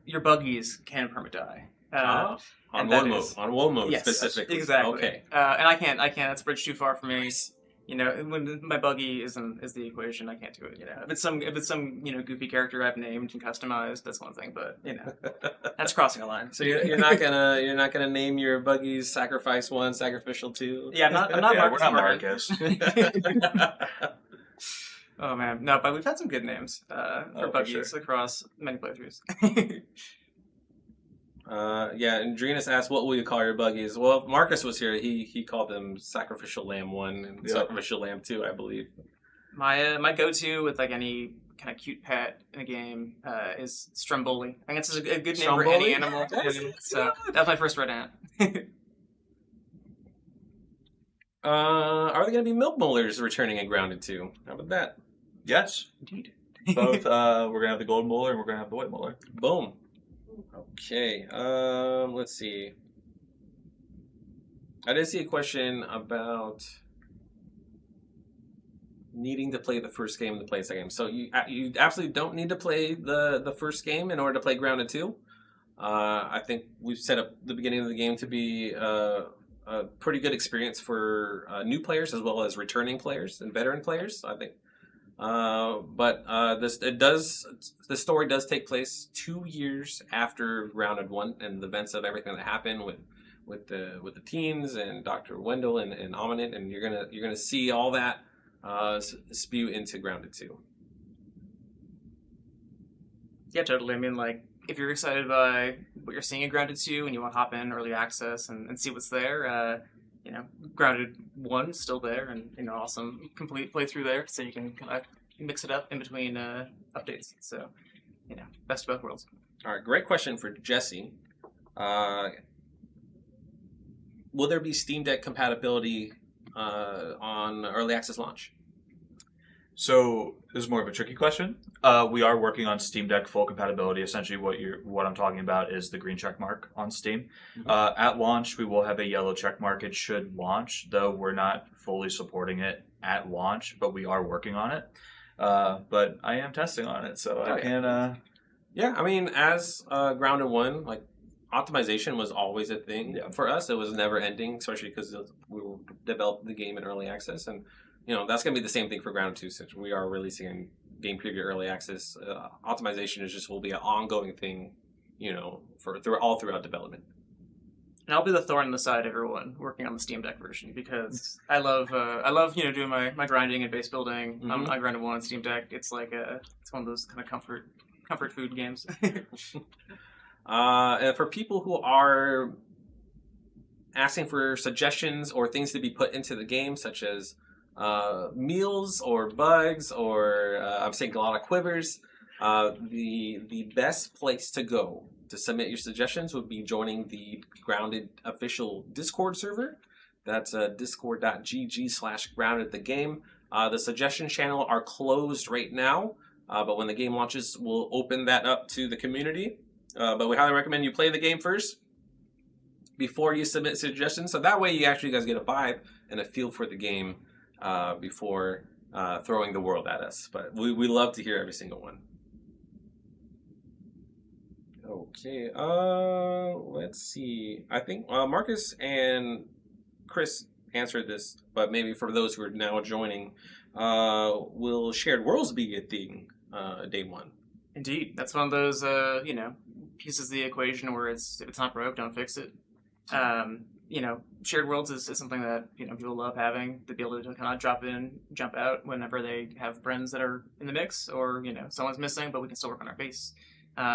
Speaker 9: your buggies can permadie.
Speaker 1: On WoW mode
Speaker 9: yes,
Speaker 1: specifically.
Speaker 9: Exactly.
Speaker 1: Okay.
Speaker 9: And I can't. That's a bridge too far for me. When my buggy is the equation, I can't do it. If it's some goofy character I've named and customized, that's one thing. But that's crossing a line.
Speaker 1: So you're not gonna name your buggies Sacrifice 1, Sacrificial 2.
Speaker 9: Yeah, I'm not
Speaker 8: Yeah,
Speaker 9: Marcus
Speaker 8: we're not
Speaker 9: Morgan.
Speaker 8: Marcus.
Speaker 9: Oh man, no, but we've had some good names for
Speaker 8: for
Speaker 9: buggies
Speaker 8: sure.
Speaker 9: across many playthroughs.
Speaker 1: And Drenus asked, "What will you call your buggies?" Well, if Marcus was here, he called them Sacrificial Lamb 1 and
Speaker 8: Yeah.
Speaker 1: Sacrificial Lamb 2, I believe.
Speaker 9: My go-to with like any kind of cute pet in a game is Stromboli. I think it's a good name for
Speaker 1: Stromboli?
Speaker 9: any animal.
Speaker 1: That's
Speaker 9: So that's my first red ant.
Speaker 1: Are there going to be milk molars returning in Grounded 2? How about that?
Speaker 8: Yes.
Speaker 9: Indeed.
Speaker 8: Both. We're going to have the gold molar and we're going to have the white molar.
Speaker 1: Boom. Okay. Let's see. I did see a question about needing to play the first game to play the second game. So you absolutely don't need to play the first game in order to play Grounded 2. I think we've set up the beginning of the game to be a pretty good experience for new players as well as returning players and veteran players, I think. The story does take place 2 years after Grounded 1 and the events of everything that happened with the teens and Dr. Wendell and Ominent, and you're gonna see all that spew into Grounded 2.
Speaker 9: Yeah, totally. I mean, like, if you're excited by what you're seeing in Grounded 2 and you want to hop in early access and see what's there, Grounded 1's still there, and awesome complete playthrough there, so you can kind of mix it up in between updates. So, best of both worlds.
Speaker 1: All right, great question for Jesse. Will there be Steam Deck compatibility on early access launch?
Speaker 8: So this is more of a tricky question. We are working on Steam Deck full compatibility. Essentially, what I'm talking about is the green check mark on Steam.
Speaker 1: Mm-hmm.
Speaker 8: At launch, we will have a yellow check mark. It should launch, though we're not fully supporting it at launch, but we are working on it. But I am testing on it, so I can.
Speaker 1: Yeah, I mean, as Grounded 1, like optimization was always a thing for us. It was never ending, especially because we were developing the game in early access, and that's going to be the same thing for Grounded 2 since we are releasing in game preview early access. Optimization will be an ongoing thing, throughout development.
Speaker 9: And I'll be the thorn in the side, everyone, working on the Steam Deck version, because I love doing my grinding and base building.
Speaker 1: Mhm.
Speaker 9: I Grounded 1 on Steam Deck. It's like it's one of those kind of comfort food games.
Speaker 1: And for people who are asking for suggestions or things to be put into the game, such as meals or bugs or I'm seeing a lot of quivers, the best place to go to submit your suggestions would be joining the Grounded official Discord server. That's discord.gg/grounded the game. The suggestion channel are closed right now, but when the game launches, we'll open that up to the community. But we highly recommend you play the game first before you submit suggestions, so that way you actually guys get a vibe and a feel for the game before throwing the world at us. But we love to hear every single one. Okay. Let's see. I think Marcus and Chris answered this, but maybe for those who are now joining, will Shared Worlds be a thing day one?
Speaker 9: Indeed, that's one of those pieces of the equation where if it's not broke, don't fix it. Shared worlds is something that people love having, to be able to kind of drop in, jump out whenever they have friends that are in the mix, or someone's missing, but we can still work on our base.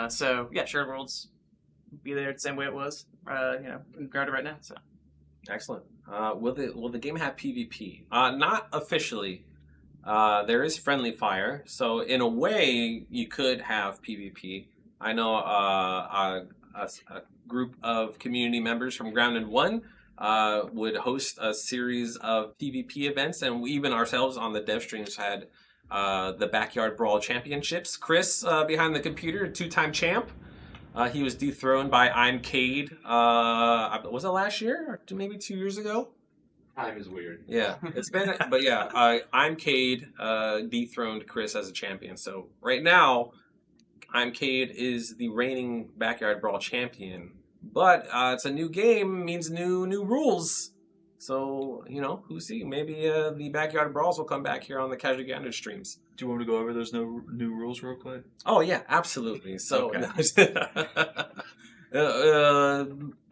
Speaker 9: So yeah, shared worlds be there the same way it was, in Grounded right now. So
Speaker 1: Excellent. Will the game have PvP? Not officially. There is friendly fire, so in a way you could have PvP. I know a group of community members from Grounded 1 would host a series of PvP events, and we even ourselves on the dev streams had the Backyard Brawl Championships. Chris, behind the computer, a 2-time champ. He was dethroned by I'm Cade. Was it last year? Or maybe 2 years ago?
Speaker 7: Time is weird.
Speaker 1: Yeah, it's been, but yeah, I'm Cade dethroned Chris as a champion. So right now, I'm Cade is the reigning Backyard Brawl champion. But it's a new game, means new rules. So, who's see? Maybe the Backyard Brawls will come back here on the Casual Gander streams.
Speaker 8: Do you want me to go over those new rules real quick?
Speaker 1: Oh, yeah, absolutely. So,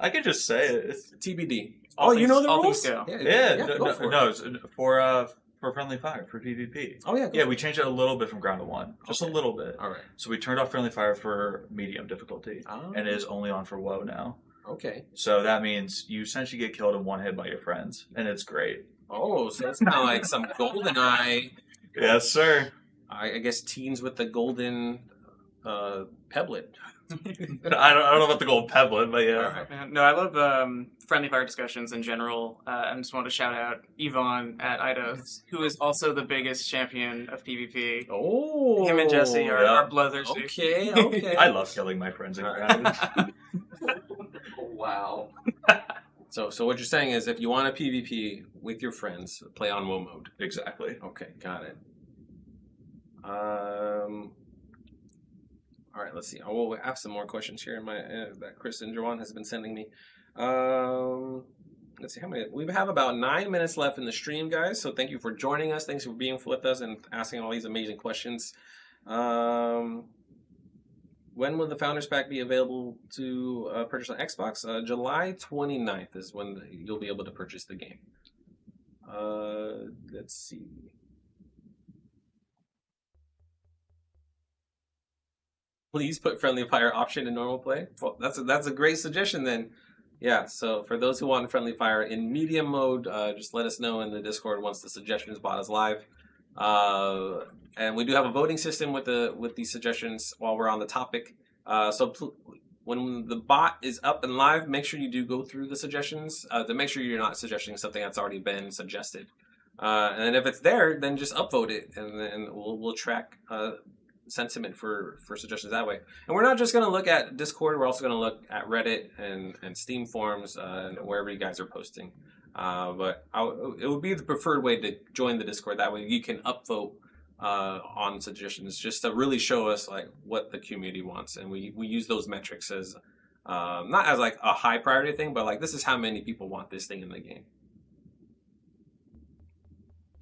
Speaker 8: I could just say it. It's
Speaker 1: TBD.
Speaker 9: All
Speaker 1: you know the
Speaker 9: all
Speaker 1: rules?
Speaker 9: things go.
Speaker 1: Go for it.
Speaker 8: it's for friendly fire, for PvP.
Speaker 1: Oh, yeah.
Speaker 8: Yeah, we changed it a little bit from Grounded 1. Just a little bit.
Speaker 1: All right.
Speaker 8: So we turned off friendly fire for medium difficulty.
Speaker 1: Oh.
Speaker 8: And it is only on for WoW now.
Speaker 1: Okay.
Speaker 8: So that means you essentially get killed in one hit by your friends. And it's great.
Speaker 1: Oh, so it's kind of like some GoldenEye.
Speaker 8: Yes, sir.
Speaker 1: I guess teens with the golden pebblet.
Speaker 8: I don't know about the gold pebblet, but yeah.
Speaker 9: Yeah, no, I love friendly fire discussions in general. I just want to shout out Yvonne at Eidos, who is also the biggest champion of PvP.
Speaker 1: Oh,
Speaker 9: Him and Jesse are bloodthirsty.
Speaker 1: Okay.
Speaker 8: I love killing my friends in Grounded.
Speaker 7: Wow.
Speaker 1: So what you're saying is, if you want a PvP with your friends, play on WoW mode.
Speaker 8: Exactly.
Speaker 1: Okay, got it. All right, let's see. I will have some more questions here in my that Chris and Jawan has been sending me. Let's see how many. We have about 9 minutes left in the stream, guys. So thank you for joining us. Thanks for being with us and asking all these amazing questions. When will the Founders Pack be available to purchase on Xbox? July 29th is when you'll be able to purchase the game. Let's see. Please put friendly fire option in normal play. Well, that's a great suggestion then. Yeah, so for those who want friendly fire in medium mode, just let us know in the Discord once the suggestions bot is live. And we do have a voting system with these suggestions while we're on the topic. When the bot is up and live, make sure you do go through the suggestions to make sure you're not suggesting something that's already been suggested. And if it's there, then just upvote it, and then we'll track sentiment for suggestions that way. And we're not just going to look at Discord, we're also going to look at Reddit and Steam forums and wherever you guys are posting. But it would be the preferred way to join the Discord. That way you can upvote on suggestions just to really show us like what the community wants. And we use those metrics as not as like a high priority thing, but like this is how many people want this thing in the game.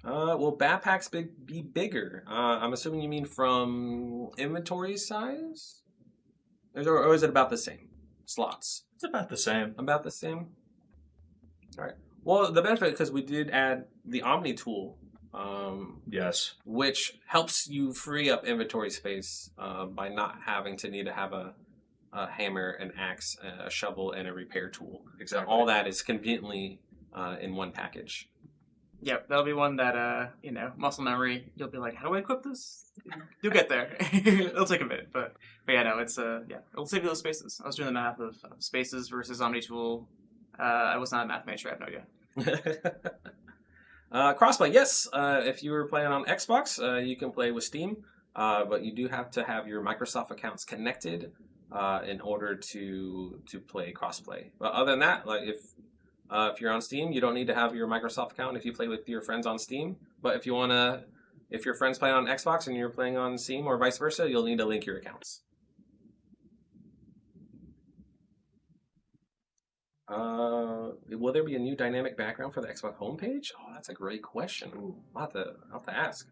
Speaker 1: Will backpacks be bigger? I'm assuming you mean from inventory size? Or is it about the same? Slots?
Speaker 8: It's about the same.
Speaker 1: About the same? Alright. Well, the benefit, because we did add the Omni tool.
Speaker 8: Yes.
Speaker 1: Which helps you free up inventory space by not having to need to have a hammer, an axe, a shovel, and a repair tool.
Speaker 8: Exactly.
Speaker 1: All that is conveniently in one package.
Speaker 9: Yep, that'll be one that, muscle memory, you'll be like, how do I equip this? You'll get there. It'll take a bit, but yeah, no, it's, it'll save you those spaces. I was doing the math of spaces versus Omni-Tool. I was not a math major, I have no idea.
Speaker 1: Crossplay, yes. If you were playing on Xbox, you can play with Steam, but you do have to have your Microsoft accounts connected in order to play crossplay. But other than that, like if you're on Steam, you don't need to have your Microsoft account if you play with your friends on Steam. But if your friends play on Xbox and you're playing on Steam or vice versa, you'll need to link your accounts. Will there be a new dynamic background for the Xbox homepage? Oh, that's a great question. Ooh, I'll have to ask.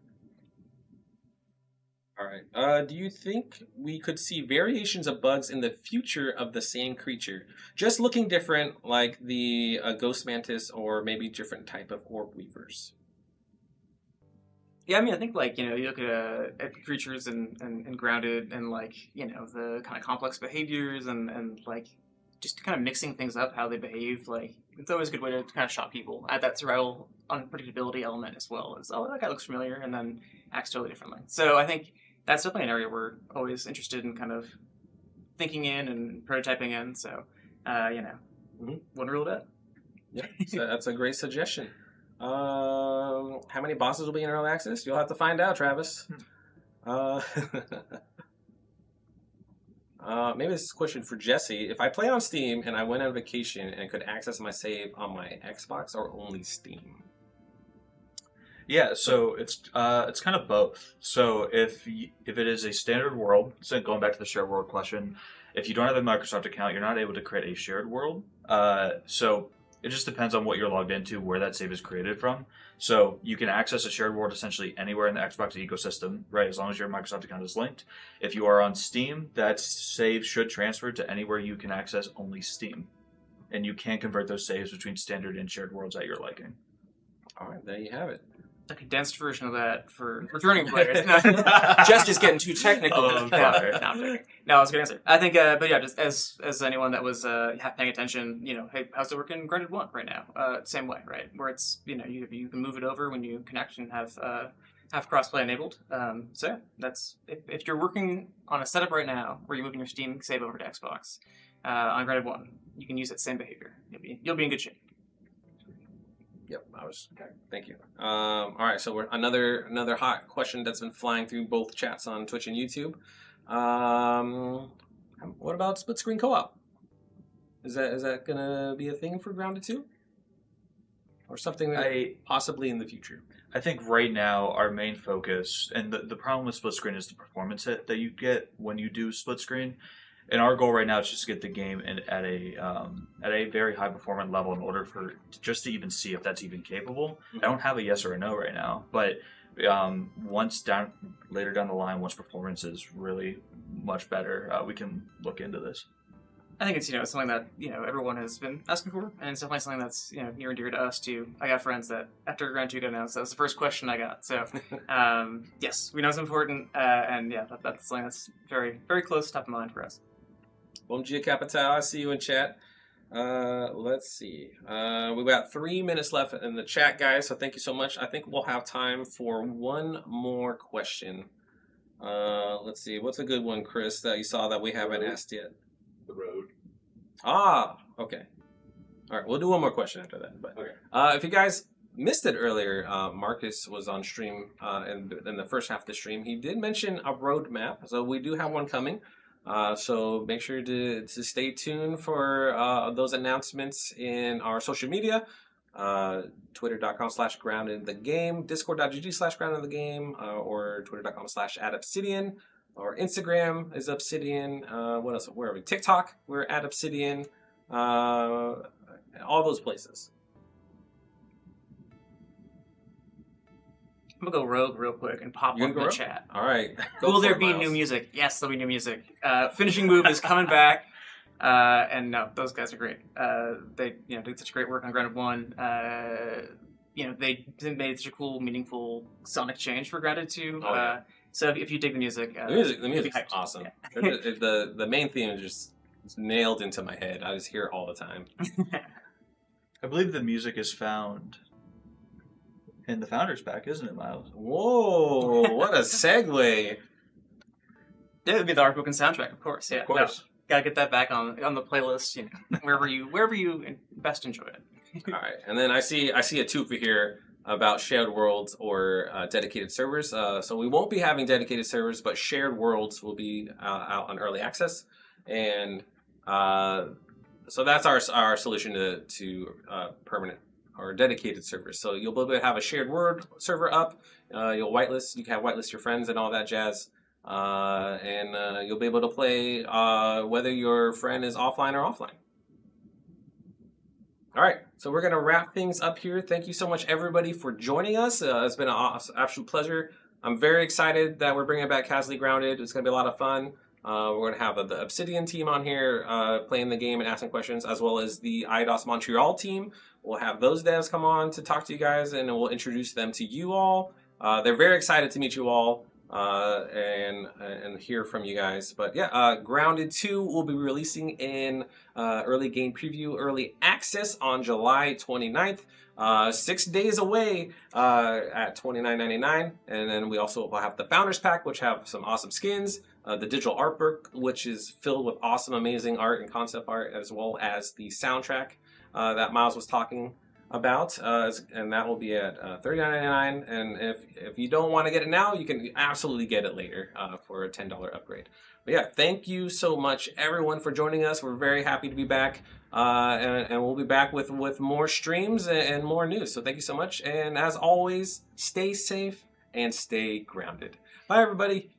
Speaker 1: All right. Do you think we could see variations of bugs in the future of the same creature, just looking different, like the ghost mantis, or maybe different type of orb weavers?
Speaker 9: Yeah, I mean, I think like you look at creatures and grounded and like the kind of complex behaviors and like just kind of mixing things up how they behave. Like it's always a good way to kind of shock people. Add that survival unpredictability element as well as that guy looks familiar and then acts totally differently. So I think that's definitely an area we're always interested in kind of thinking in and prototyping in. So wouldn't rule it out.
Speaker 1: Yeah, so that's a great suggestion. How many bosses will be in early access? You'll have to find out, Travis. Maybe this is a question for Jesse. If I play on Steam and I went on vacation and could access my save on my Xbox or only Steam?
Speaker 8: Yeah, so it's kind of both. So if it is a standard world, so going back to the shared world question, if you don't have a Microsoft account, you're not able to create a shared world. So it just depends on what you're logged into, where that save is created from. So you can access a shared world essentially anywhere in the Xbox ecosystem, right? As long as your Microsoft account is linked. If you are on Steam, that save should transfer to anywhere you can access only Steam, and you can convert those saves between standard and shared worlds at your liking.
Speaker 1: All right, there you have it.
Speaker 9: A condensed version of that for returning players. No, just is getting too technical.
Speaker 8: Oh, sorry.
Speaker 9: No, I'm joking. No, I was going to answer. I think, but yeah, just as anyone that was paying attention, hey, how's it working in Grounded 1 right now? Same way, right? Where it's, you can move it over when you connect and have crossplay enabled. So yeah, that's if you're working on a setup right now where you're moving your Steam save over to Xbox on Grounded 1, you can use that same behavior. You'll be in good shape.
Speaker 1: Yep, thank you. All right, so we're another hot question that's been flying through both chats on Twitch and YouTube. What about split screen co-op? Is that gonna be a thing for Grounded 2? Or something that possibly in the future?
Speaker 8: I think right now our main focus, and the problem with split screen is the performance hit that you get when you do split screen. And our goal right now is just to get the game at a very high performance level in order for just to even see if that's even capable. I don't have a yes or a no right now, but later down the line, once performance is really much better, we can look into this.
Speaker 9: I think it's something that everyone has been asking for, and it's definitely something that's near and dear to us too. I got friends that after Ground 2 got announced, that was the first question I got. So yes, we know it's important, and yeah, that's something that's very very close top of mind for us.
Speaker 1: Bom dia, Capital. I see you in chat. Let's see. We've got 3 minutes left in the chat, guys, so thank you so much. I think we'll have time for one more question. Let's see. What's a good one, Chris, that you saw that we haven't asked yet?
Speaker 7: The road.
Speaker 1: Ah, okay. All right, we'll do one more question after that. But
Speaker 7: Okay.
Speaker 1: if you guys missed it earlier, Marcus was on stream in the first half of the stream. He did mention a roadmap, so we do have one coming. So make sure to stay tuned for those announcements in our social media, twitter.com/groundedthegame, discord.gg/groundedthegame, or twitter.com/@obsidian, or Instagram is Obsidian. What else? Where are we? TikTok, we're at Obsidian. All those places.
Speaker 9: I'm gonna go rogue real quick and pop
Speaker 1: You
Speaker 9: up in
Speaker 1: gonna
Speaker 9: the
Speaker 1: go
Speaker 9: chat.
Speaker 1: All right.
Speaker 9: Will there be new music? Yes, there'll be new music. Finishing Move is coming back, and no, those guys are great. They did such great work on Grounded 1. They made such a cool, meaningful sonic change for Grounded 2.
Speaker 1: Oh, yeah.
Speaker 9: So if you dig the music,
Speaker 1: The music's awesome.
Speaker 9: Yeah.
Speaker 1: the main theme is just nailed into my head. I just hear it all the time.
Speaker 8: I believe the music is found in the Founders Pack, isn't it, Miles?
Speaker 1: Whoa! What a segue.
Speaker 9: It would be the art book and soundtrack, of course. Yeah,
Speaker 8: Of course.
Speaker 9: No, gotta get that back on the playlist. Wherever you best enjoy it.
Speaker 1: All right, and then I see a tupa here about shared worlds or dedicated servers. So we won't be having dedicated servers, but shared worlds will be out on early access, and so that's our solution to permanent or dedicated servers. So you'll be able to have a shared world server up. You can have whitelist your friends and all that jazz, and you'll be able to play whether your friend is offline or offline. All right, so we're gonna wrap things up here. Thank you so much, everybody, for joining us. It's been an absolute pleasure. I'm very excited that we're bringing back Casually Grounded. It's gonna be a lot of fun. We're gonna have the Obsidian team on here playing the game and asking questions, as well as the IDOS Montreal team. We'll have those devs come on to talk to you guys, and we'll introduce them to you all. They're very excited to meet you all and hear from you guys. But yeah, Grounded 2 will be releasing in early game preview, early access on July 29th. 6 days away at $29.99, and then we also will have the Founders Pack, which have some awesome skins. The digital art book, which is filled with awesome, amazing art and concept art, as well as the soundtrack that Miles was talking about, and that will be at $39.99. And if you don't want to get it now, you can absolutely get it later for a $10 upgrade. But yeah, thank you so much, everyone, for joining us. We're very happy to be back, and we'll be back with more streams and more news. So thank you so much, and as always, stay safe and stay grounded. Bye, everybody.